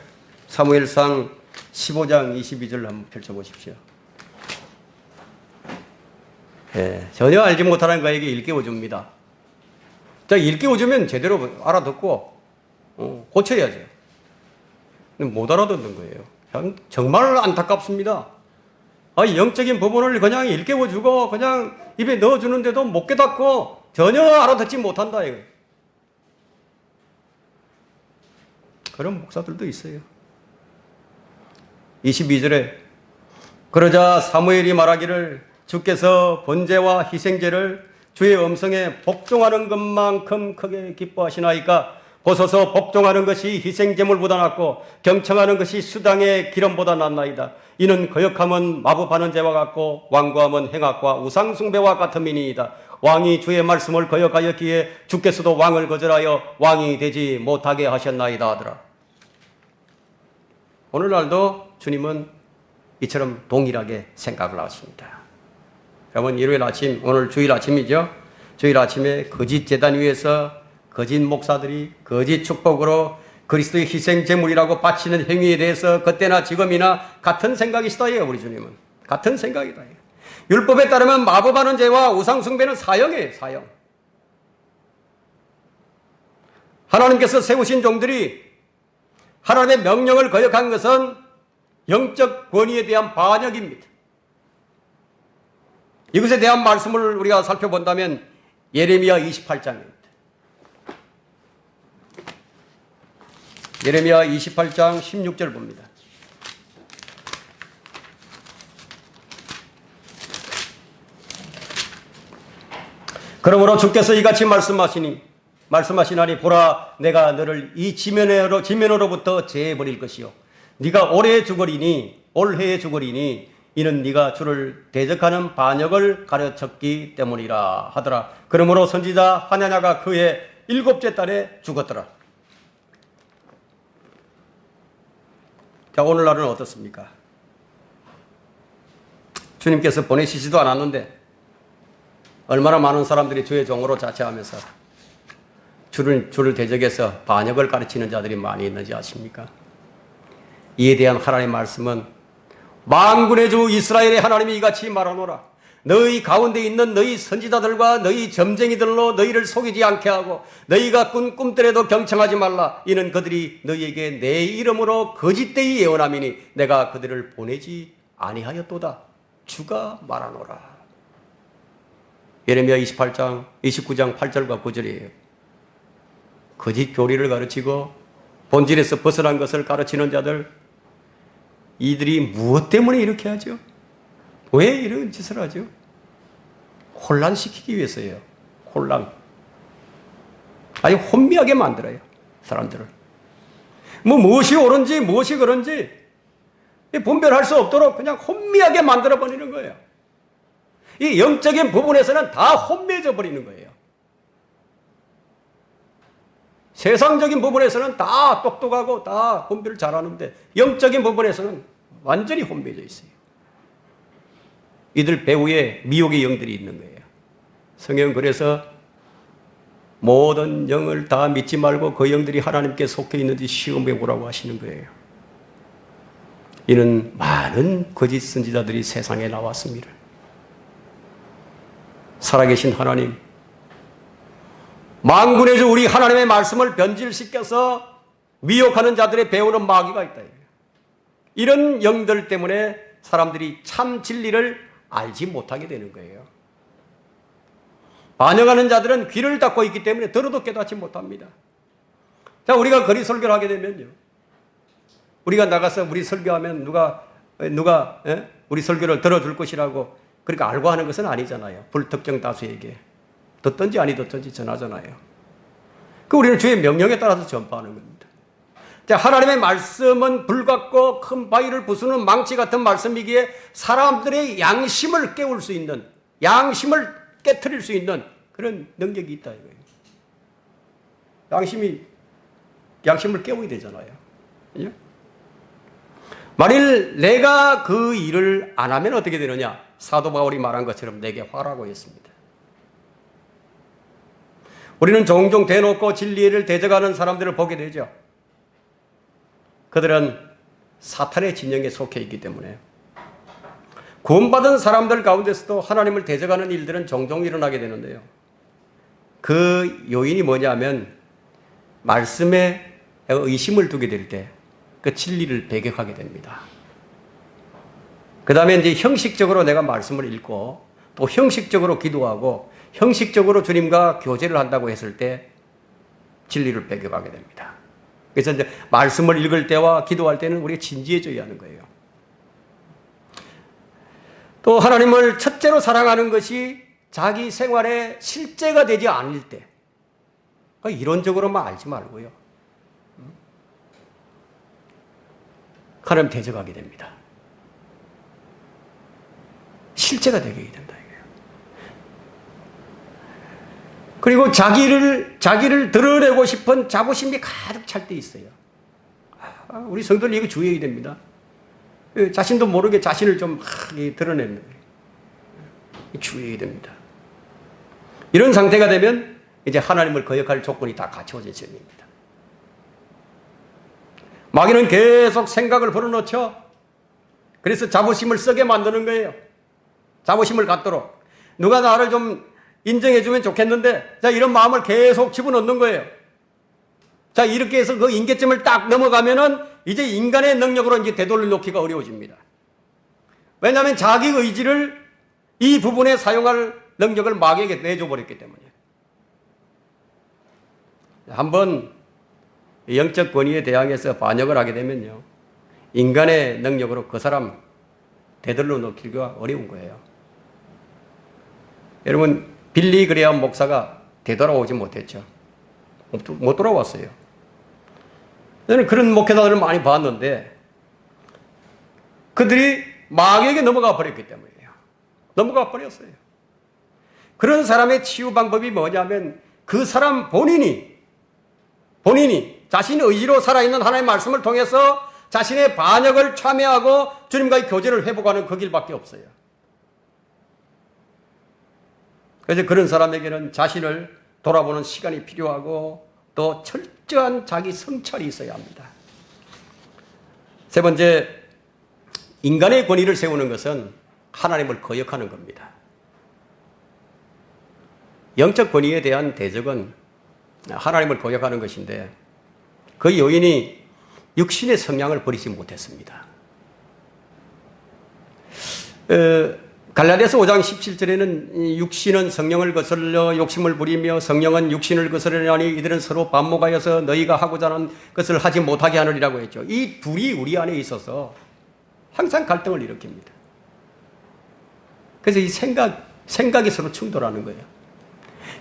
사무엘상 15장 22절 한번 펼쳐보십시오. 전혀 알지 못하는 그에게 일깨워줍니다. 자, 일깨워주면 제대로 알아듣고 고쳐야죠. 근데 못 알아듣는 거예요. 정말 안타깝습니다. 영적인 부분을 그냥 일깨워주고 그냥 입에 넣어주는데도 못 깨닫고 전혀 알아듣지 못한다 이거예요. 그런 목사들도 있어요. 22절에 그러자 사무엘이 말하기를 주께서 번제와 희생제를 주의 음성에 복종하는 것만큼 크게 기뻐하시나이까 보소서 복종하는 것이 희생제물보다 낫고 경청하는 것이 수당의 기름보다 낫나이다. 이는 거역함은 마법하는 죄와 같고 완고함은 행악과 우상숭배와 같음이니이다. 왕이 주의 말씀을 거역하였기에 주께서도 왕을 거절하여 왕이 되지 못하게 하셨나이다 하더라. 오늘날도 주님은 이처럼 동일하게 생각을 하십니다. 여러분, 일요일 아침, 오늘 주일 아침이죠. 주일 아침에 거짓 제단 위에서 거짓 목사들이 거짓 축복으로 그리스도의 희생 제물이라고 바치는 행위에 대해서 그때나 지금이나 같은 생각이시다 해요. 우리 주님은 같은 생각이다 해요. 율법에 따르면 마법하는 죄와 우상숭배는 사형이에요. 사형. 하나님께서 세우신 종들이 하나님의 명령을 거역한 것은 영적 권위에 대한 반역입니다. 이것에 대한 말씀을 우리가 살펴본다면 예레미야 28장입니다. 예레미야 28장 16절 봅니다. 그러므로 주께서 이같이 말씀하시나니 보라 내가 너를 이 지면으로부터 제해버릴 것이요 네가 올해 죽으리니 이는 네가 주를 대적하는 반역을 가르쳤기 때문이라 하더라. 그러므로 선지자 하나냐가 그의 7째 달에 죽었더라. 자, 오늘날은 어떻습니까? 주님께서 보내시지도 않았는데 얼마나 많은 사람들이 주의 종으로 자처하면서 주를 대적해서 반역을 가르치는 자들이 많이 있는지 아십니까? 이에 대한 하나님의 말씀은 만군의 주 이스라엘의 하나님이 이같이 말하노라. 너희 가운데 있는 너희 선지자들과 너희 점쟁이들로 너희를 속이지 않게 하고 너희가 꾼 꿈들에도 경청하지 말라. 이는 그들이 너희에게 내 이름으로 거짓되이 예언함이니 내가 그들을 보내지 아니하였도다. 주가 말하노라. 예레미야 29장 8절과 9절이에요. 거짓 교리를 가르치고 본질에서 벗어난 것을 가르치는 자들, 이들이 무엇 때문에 이렇게 하죠? 왜 이런 짓을 하죠? 혼란시키기 위해서예요. 혼란. 아주 혼미하게 만들어요. 사람들을. 무엇이 옳은지 무엇이 그런지 분별할 수 없도록 그냥 혼미하게 만들어버리는 거예요. 이 영적인 부분에서는 다 혼미해져 버리는 거예요. 세상적인 부분에서는 다 똑똑하고 다 분별을 잘하는데 영적인 부분에서는 완전히 혼미해져 있어요. 이들 배후에 미혹의 영들이 있는 거예요. 성경은 그래서 모든 영을 다 믿지 말고 그 영들이 하나님께 속해 있는지 시험해 보라고 하시는 거예요. 이는 많은 거짓 선지자들이 세상에 나왔습니다. 살아계신 하나님, 만군의 주 우리 하나님의 말씀을 변질시켜서 미혹하는 자들의 배우는 마귀가 있다. 이런 영들 때문에 사람들이 참 진리를 알지 못하게 되는 거예요. 반역하는 자들은 귀를 닫고 있기 때문에 들어도 깨닫지 못합니다. 자, 우리가 거리 설교를 하게 되면요, 우리가 나가서 우리 설교하면 누가 우리 설교를 들어줄 것이라고 그러니까 알고 하는 것은 아니잖아요. 불특정 다수에게 듣든지 아니 듣든지 전하잖아요. 그 우리는 주의 명령에 따라서 전파하는 겁니다. 자, 하나님의 말씀은 불 같고 큰 바위를 부수는 망치 같은 말씀이기에 사람들의 양심을 깨울 수 있는, 양심을 깨트릴 수 있는 그런 능력이 있다 이거예요. 양심을 깨워야 되잖아요. 그죠? 만일 내가 그 일을 안 하면 어떻게 되느냐? 사도 바울이 말한 것처럼 내게 화라고 했습니다. 우리는 종종 대놓고 진리를 대적하는 사람들을 보게 되죠. 그들은 사탄의 진영에 속해 있기 때문에 구원받은 사람들 가운데서도 하나님을 대적하는 일들은 종종 일어나게 되는데요. 그 요인이 뭐냐면 말씀에 의심을 두게 될 때 그 진리를 배격하게 됩니다. 그 다음에 이제 형식적으로 내가 말씀을 읽고 또 형식적으로 기도하고 형식적으로 주님과 교제를 한다고 했을 때 진리를 배격하게 됩니다. 그래서 이제 말씀을 읽을 때와 기도할 때는 우리가 진지해져야 하는 거예요. 또 하나님을 첫째로 사랑하는 것이 자기 생활의 실제가 되지 않을 때 이론적으로만 알지 말고요. 하나님 대적하게 됩니다. 실제가 되게 된다 이거예요. 그리고 자기를 드러내고 싶은 자부심이 가득 찰 때 있어요. 우리 성도들 이거 주의해야 됩니다. 자신도 모르게 자신을 좀 드러내는 거예요. 주의해야 됩니다. 이런 상태가 되면 이제 하나님을 거역할 조건이 다 갖춰진 시점입니다. 마귀는 계속 생각을 불어넣죠. 그래서 자부심을 쓰게 만드는 거예요. 자부심을 갖도록. 누가 나를 좀 인정해주면 좋겠는데, 자, 이런 마음을 계속 집어넣는 거예요. 자, 이렇게 해서 그 임계점을 딱 넘어가면은 이제 인간의 능력으로 이제 되돌려놓기가 어려워집니다. 왜냐하면 자기 의지를 이 부분에 사용할 능력을 마귀에게 내줘버렸기 때문에. 한번 영적 권위에 대항해서 반역을 하게 되면요, 인간의 능력으로 그 사람 되돌려 놓기가 어려운 거예요. 여러분, 빌리 그레이엄 목사가 되돌아오지 못했죠. 못 돌아왔어요. 저는 그런 목회자들을 많이 봤는데 그들이 마귀에게 넘어가 버렸기 때문이에요. 넘어가 버렸어요. 그런 사람의 치유 방법이 뭐냐면 그 사람 본인이 자신의 의지로 살아있는 하나님의 말씀을 통해서 자신의 반역을 참회하고 주님과의 교제를 회복하는 그 길밖에 없어요. 그래서 그런 사람에게는 자신을 돌아보는 시간이 필요하고 또 철저한 자기 성찰이 있어야 합니다. 세 번째, 인간의 권위를 세우는 것은 하나님을 거역하는 겁니다. 영적 권위에 대한 대적은 하나님을 거역하는 것인데 그 요인이 육신의 성향을 버리지 못했습니다. 갈라디아서 5장 17절에는 육신은 성령을 거슬러 욕심을 부리며 성령은 육신을 거스르려니 이들은 서로 반목하여서 너희가 하고자 하는 것을 하지 못하게 하느니라고 했죠. 이 둘이 우리 안에 있어서 항상 갈등을 일으킵니다. 그래서 이 생각이 서로 충돌하는 거예요.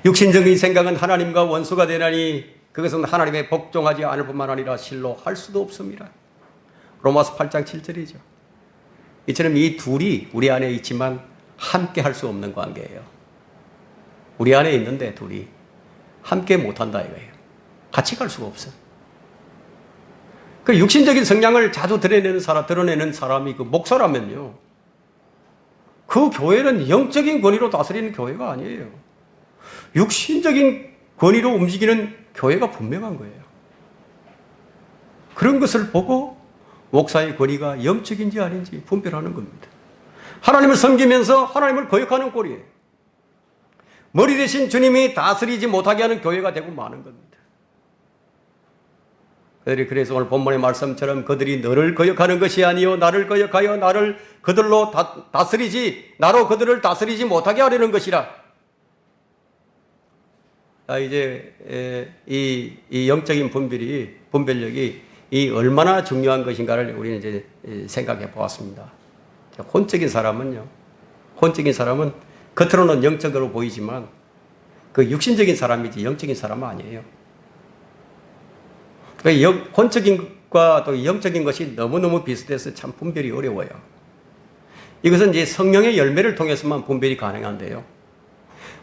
육신적인 생각은 하나님과 원수가 되나니 그것은 하나님의 복종하지 않을 뿐만 아니라 실로 할 수도 없습니다. 로마서 8장 7절이죠. 이처럼 이 둘이 우리 안에 있지만 함께 할 수 없는 관계예요. 우리 안에 있는데 둘이 함께 못한다 이거예요. 같이 갈 수가 없어. 그 육신적인 성향을 자주 드러내는 사람이 그 목사라면요, 그 교회는 영적인 권위로 다스리는 교회가 아니에요. 육신적인 권위로 움직이는 교회가 분명한 거예요. 그런 것을 보고 목사의 권위가 영적인지 아닌지 분별하는 겁니다. 하나님을 섬기면서 하나님을 거역하는 꼴이에요. 머리 대신 주님이 다스리지 못하게 하는 교회가 되고 마는 겁니다. 그래서 오늘 본문의 말씀처럼 그들이 너를 거역하는 것이 아니요 나를 거역하여 나를 그들로 다스리지 나로 그들을 다스리지 못하게 하려는 것이라. 이제 이 영적인 분별력이 이 얼마나 중요한 것인가를 우리는 이제 생각해 보았습니다. 혼적인 사람은 겉으로는 영적으로 보이지만 그 육신적인 사람이지 영적인 사람은 아니에요. 혼적인 것과 또 영적인 것이 너무너무 비슷해서 참 분별이 어려워요. 이것은 이제 성령의 열매를 통해서만 분별이 가능한데요.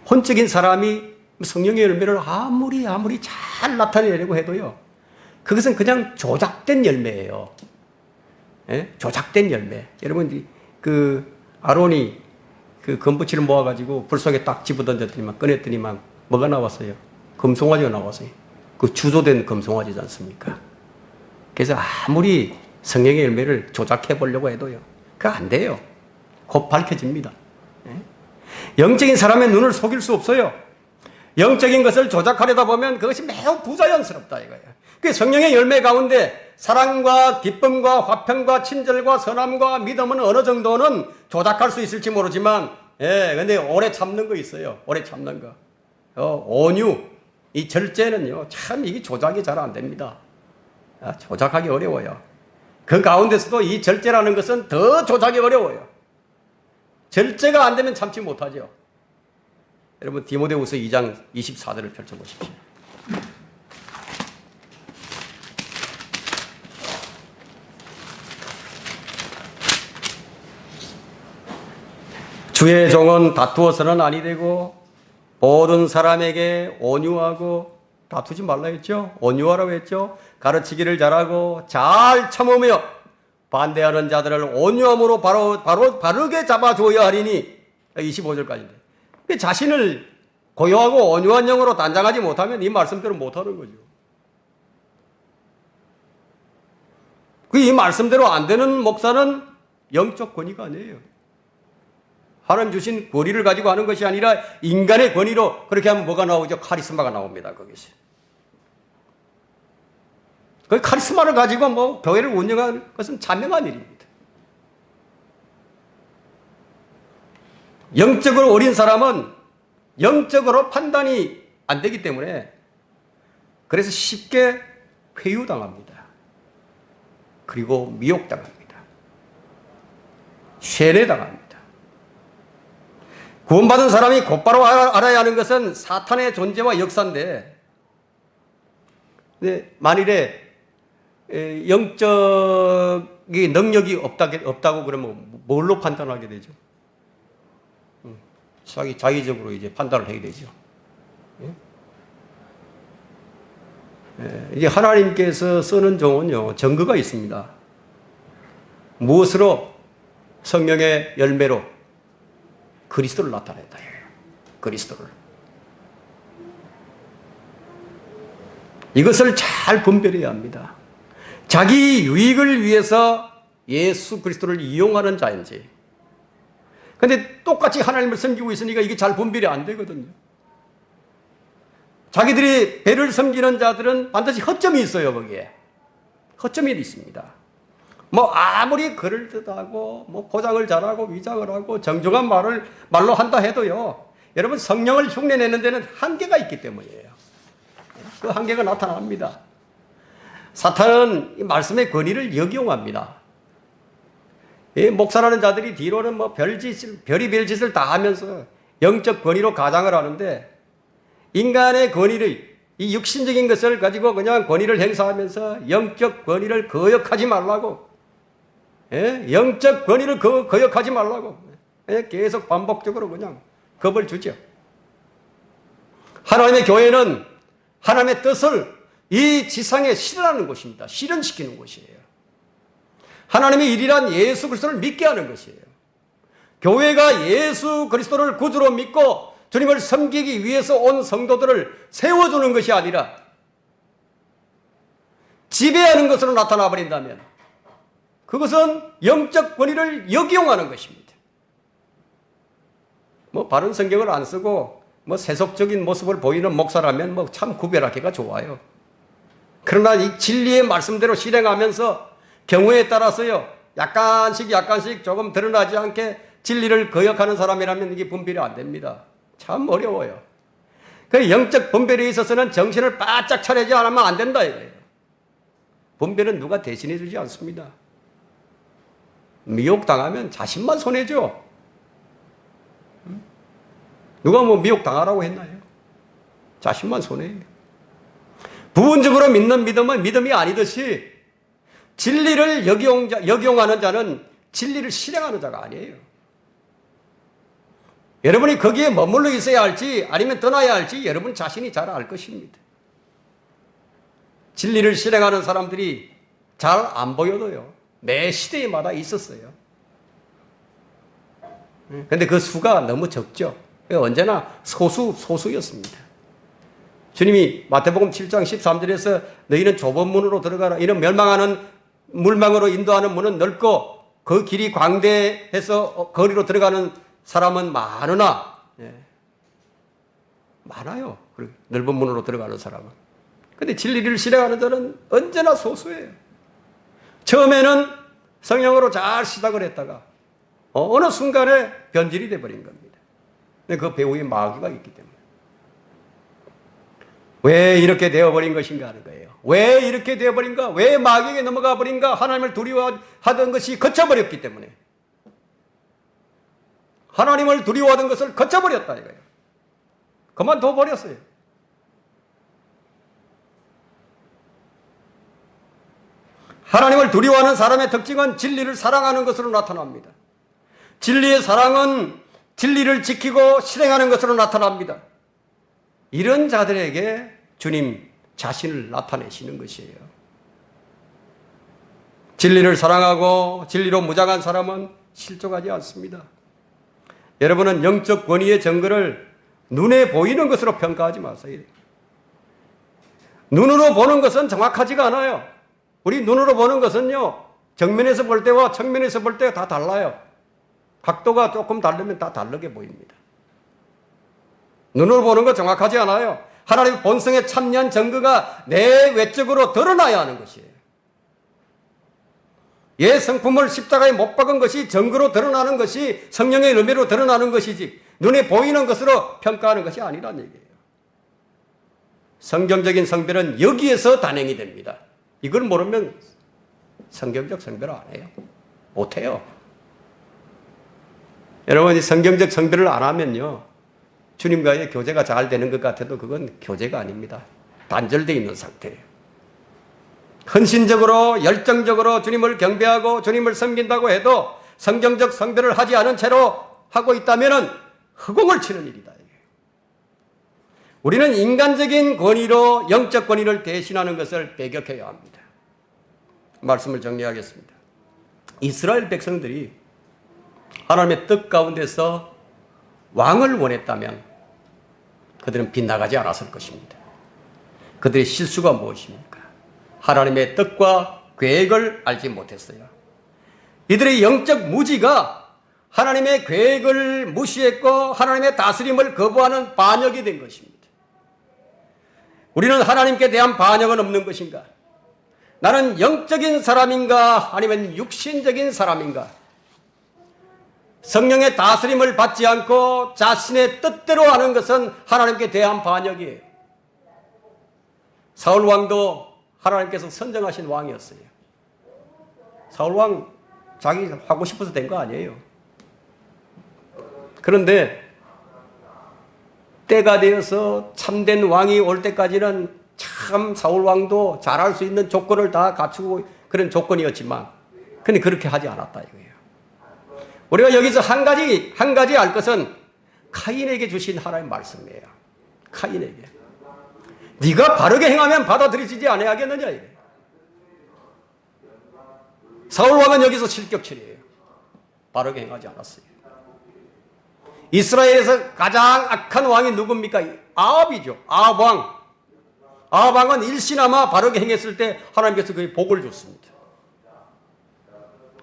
혼적인 사람이 성령의 열매를 아무리 잘 나타내려고 해도요, 그것은 그냥 조작된 열매예요. 예? 조작된 열매. 여러분, 그 아론이 그 금붙이를 모아가지고 불 속에 딱 집어던졌더니만 꺼냈더니만 뭐가 나왔어요? 금송아지가 나왔어요. 그 주조된 금송아지지 않습니까? 그래서 아무리 성령의 열매를 조작해 보려고 해도요, 그거 안 돼요. 곧 밝혀집니다. 영적인 사람의 눈을 속일 수 없어요. 영적인 것을 조작하려다 보면 그것이 매우 부자연스럽다 이거예요. 그 성령의 열매 가운데 사랑과 기쁨과 화평과 친절과 선함과 믿음은 어느 정도는 조작할 수 있을지 모르지만, 근데 오래 참는 거 있어요. 오래 참는 거. 온유, 이 절제는요, 참 이게 조작이 잘 안 됩니다. 조작하기 어려워요. 그 가운데서도 이 절제라는 것은 더 조작이 어려워요. 절제가 안 되면 참지 못하죠. 여러분, 디모데후서 2장 24절을 펼쳐보십시오. 주의 종은 다투어서는 아니 되고 모든 사람에게 온유하고, 다투지 말라 했죠. 온유하라고 했죠. 가르치기를 잘하고 잘 참으며 반대하는 자들을 온유함으로 바르게 잡아줘야 하리니. 25절까지인데 자신을 고요하고 온유한 영으로 단장하지 못하면 이 말씀대로 못하는 거죠. 이 말씀대로 안 되는 목사는 영적 권위가 아니에요. 하나님 주신 권위를 가지고 하는 것이 아니라 인간의 권위로 그렇게 하면 뭐가 나오죠? 카리스마가 나옵니다. 거기서. 그 카리스마를 가지고 뭐 교회를 운영하는 것은 자명한 일입니다. 영적으로 어린 사람은 영적으로 판단이 안 되기 때문에 그래서 쉽게 회유당합니다. 그리고 미혹당합니다. 세뇌당합니다. 구원받은 사람이 곧바로 알아야 하는 것은 사탄의 존재와 역사인데, 만일에 영적인 능력이 없다고 그러면 뭘로 판단하게 되죠? 자기적으로 이제 판단을 하게 되죠. 이제 하나님께서 쓰는 종은요, 증거가 있습니다. 무엇으로? 성령의 열매로 그리스도를 나타냈다. 그리스도를. 이것을 잘 분별해야 합니다. 자기 유익을 위해서 예수 그리스도를 이용하는 자인지. 근데 똑같이 하나님을 섬기고 있으니까 이게 잘 분별이 안 되거든요. 자기들이 배를 섬기는 자들은 반드시 허점이 있어요, 거기에. 허점이 있습니다. 뭐 아무리 그럴듯하고 뭐 포장을 잘하고 위장을 하고 정중한 말로 한다 해도요, 여러분 성령을 흉내내는 데는 한계가 있기 때문이에요. 그 한계가 나타납니다. 사탄은 이 말씀의 권위를 역용합니다. 이 목사라는 자들이 뒤로는 뭐 별의별 짓을 다 하면서 영적 권위로 가장을 하는데, 인간의 권위를, 이 육신적인 것을 가지고 그냥 권위를 행사하면서 영적 권위를 거역하지 말라고, 영적 권위를 거역하지 말라고 계속 반복적으로 그냥 겁을 주죠. 하나님의 교회는 하나님의 뜻을 이 지상에 실현하는 곳입니다. 실현시키는 곳이에요. 하나님의 일이란 예수 그리스도를 믿게 하는 것이에요. 교회가 예수 그리스도를 구주로 믿고 주님을 섬기기 위해서 온 성도들을 세워주는 것이 아니라 지배하는 것으로 나타나 버린다면 그것은 영적 권위를 역이용하는 것입니다. 뭐 바른 성경을 안 쓰고 뭐 세속적인 모습을 보이는 목사라면 뭐 참 구별하기가 좋아요. 그러나 이 진리의 말씀대로 실행하면서 경우에 따라서요, 약간씩 조금 드러나지 않게 진리를 거역하는 사람이라면 이게 분별이 안 됩니다. 참 어려워요. 그 영적 분별에 있어서는 정신을 바짝 차리지 않으면 안 된다 이거예요. 분별은 누가 대신해 주지 않습니다. 미혹당하면 자신만 손해죠. 누가 뭐 미혹당하라고 했나요? 자신만 손해예요. 부분적으로 믿는 믿음은 믿음이 아니듯이 진리를 역용하는 자는 진리를 실행하는 자가 아니에요. 여러분이 거기에 머물러 있어야 할지 아니면 떠나야 할지 여러분 자신이 잘 알 것입니다. 진리를 실행하는 사람들이 잘 안 보여도요, 매 시대마다 있었어요. 그런데 그 수가 너무 적죠. 언제나 소수였습니다. 주님이 마태복음 7장 13절에서 너희는 좁은 문으로 들어가라. 이는 멸망하는 물망으로 인도하는 문은 넓고 그 길이 광대해서 거리로 들어가는 사람은 많으나, 많아요. 넓은 문으로 들어가는 사람은. 근데 진리를 실행하는 자는 언제나 소수예요. 처음에는 성령으로 잘 시작을 했다가 어느 순간에 변질이 되어버린 겁니다. 그 배후에 마귀가 있기 때문에. 왜 이렇게 되어버린 것인가 하는 거예요. 왜 이렇게 되어버린가? 왜 마귀에게 넘어가 버린가? 하나님을 두려워하던 것이 거쳐버렸기 때문에. 하나님을 두려워하던 것을 거쳐버렸다 이거예요. 그만둬 버렸어요. 하나님을 두려워하는 사람의 특징은 진리를 사랑하는 것으로 나타납니다. 진리의 사랑은 진리를 지키고 실행하는 것으로 나타납니다. 이런 자들에게 주님 자신을 나타내시는 것이에요. 진리를 사랑하고 진리로 무장한 사람은 실족하지 않습니다. 여러분은 영적 권위의 증거를 눈에 보이는 것으로 평가하지 마세요. 눈으로 보는 것은 정확하지가 않아요. 우리 눈으로 보는 것은요, 정면에서 볼 때와 측면에서 볼 때 다 달라요. 각도가 조금 다르면 다 다르게 보입니다. 눈으로 보는 것 정확하지 않아요. 하나님의 본성에 참여한 증거가 내 외적으로 드러나야 하는 것이에요. 옛 성품을 십자가에 못 박은 것이 증거로 드러나는 것이 성령의 의미로 드러나는 것이지 눈에 보이는 것으로 평가하는 것이 아니란 얘기예요. 성경적인 성별은 여기에서 단행이 됩니다. 이걸 모르면 성경적 성별을 안 해요. 못해요. 여러분이 성경적 성별을 안 하면요, 주님과의 교제가 잘 되는 것 같아도 그건 교제가 아닙니다. 단절되어 있는 상태예요. 헌신적으로 열정적으로 주님을 경배하고 주님을 섬긴다고 해도 성경적 성별을 하지 않은 채로 하고 있다면 허공을 치는 일이다. 우리는 인간적인 권위로 영적 권위를 대신하는 것을 배격해야 합니다. 말씀을 정리하겠습니다. 이스라엘 백성들이 하나님의 뜻 가운데서 왕을 원했다면 그들은 빗나가지 않았을 것입니다. 그들의 실수가 무엇입니까? 하나님의 뜻과 계획을 알지 못했어요. 이들의 영적 무지가 하나님의 계획을 무시했고 하나님의 다스림을 거부하는 반역이 된 것입니다. 우리는 하나님께 대한 반역은 없는 것인가? 나는 영적인 사람인가 아니면 육신적인 사람인가? 성령의 다스림을 받지 않고 자신의 뜻대로 하는 것은 하나님께 대한 반역이에요. 사울 왕도 하나님께서 선정하신 왕이었어요. 사울 왕 자기 하고 싶어서 된 거 아니에요. 그런데 때가 되어서 참된 왕이 올 때까지는 참 사울 왕도 잘할 수 있는 조건을 다 갖추고 그런 조건이었지만, 근데 그렇게 하지 않았다 이거예요. 우리가 여기서 한 가지 알 것은 카인에게 주신 하나님의 말씀이에요. 카인에게. 네가 바르게 행하면 받아들여지지 아니하겠느냐 이거예요. 사울 왕은 여기서 실격처리예요. 바르게 행하지 않았어요. 이스라엘에서 가장 악한 왕이 누굽니까? 아합이죠. 아합 왕. 아합 왕은 일시나마 바르게 행했을 때 하나님께서 그의 복을 줬습니다.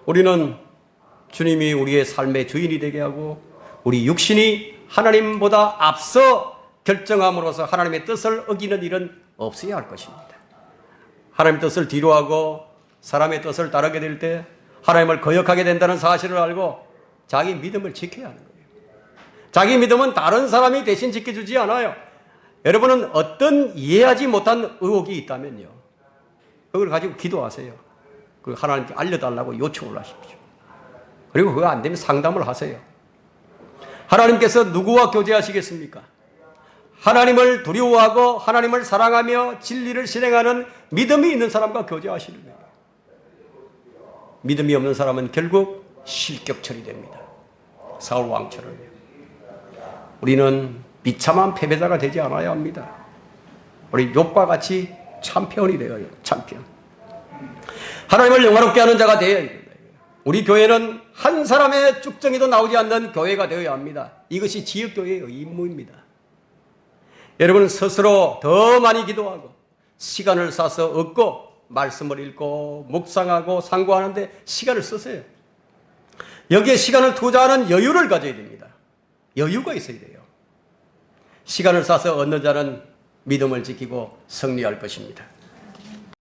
우리는 주님이 우리의 삶의 주인이 되게 하고 우리 육신이 하나님보다 앞서 결정함으로써 하나님의 뜻을 어기는 일은 없어야 할 것입니다. 하나님의 뜻을 뒤로하고 사람의 뜻을 따르게 될 때 하나님을 거역하게 된다는 사실을 알고 자기 믿음을 지켜야 하는 거예요. 자기 믿음은 다른 사람이 대신 지켜주지 않아요. 여러분은 어떤 이해하지 못한 의혹이 있다면요, 그걸 가지고 기도하세요. 그 하나님께 알려달라고 요청을 하십시오. 그리고 그거 안 되면 상담을 하세요. 하나님께서 누구와 교제하시겠습니까? 하나님을 두려워하고 하나님을 사랑하며 진리를 실행하는 믿음이 있는 사람과 교제하시는 거예요. 믿음이 없는 사람은 결국 실격 처리됩니다. 사울 왕처럼요. 우리는 비참한 패배자가 되지 않아야 합니다. 우리 욥과 같이 참편이 되어야 해요. 참편. 하나님을 영화롭게 하는 자가 되어야 합니다. 우리 교회는 한 사람의 쭉정이도 나오지 않는 교회가 되어야 합니다. 이것이 지역교회의 임무입니다. 여러분은 스스로 더 많이 기도하고 시간을 써서 얻고 말씀을 읽고 묵상하고 상고하는데 시간을 쓰세요. 여기에 시간을 투자하는 여유를 가져야 됩니다. 여유가 있어야 돼요. 시간을 써서 얻는 자는 믿음을 지키고 승리할 것입니다.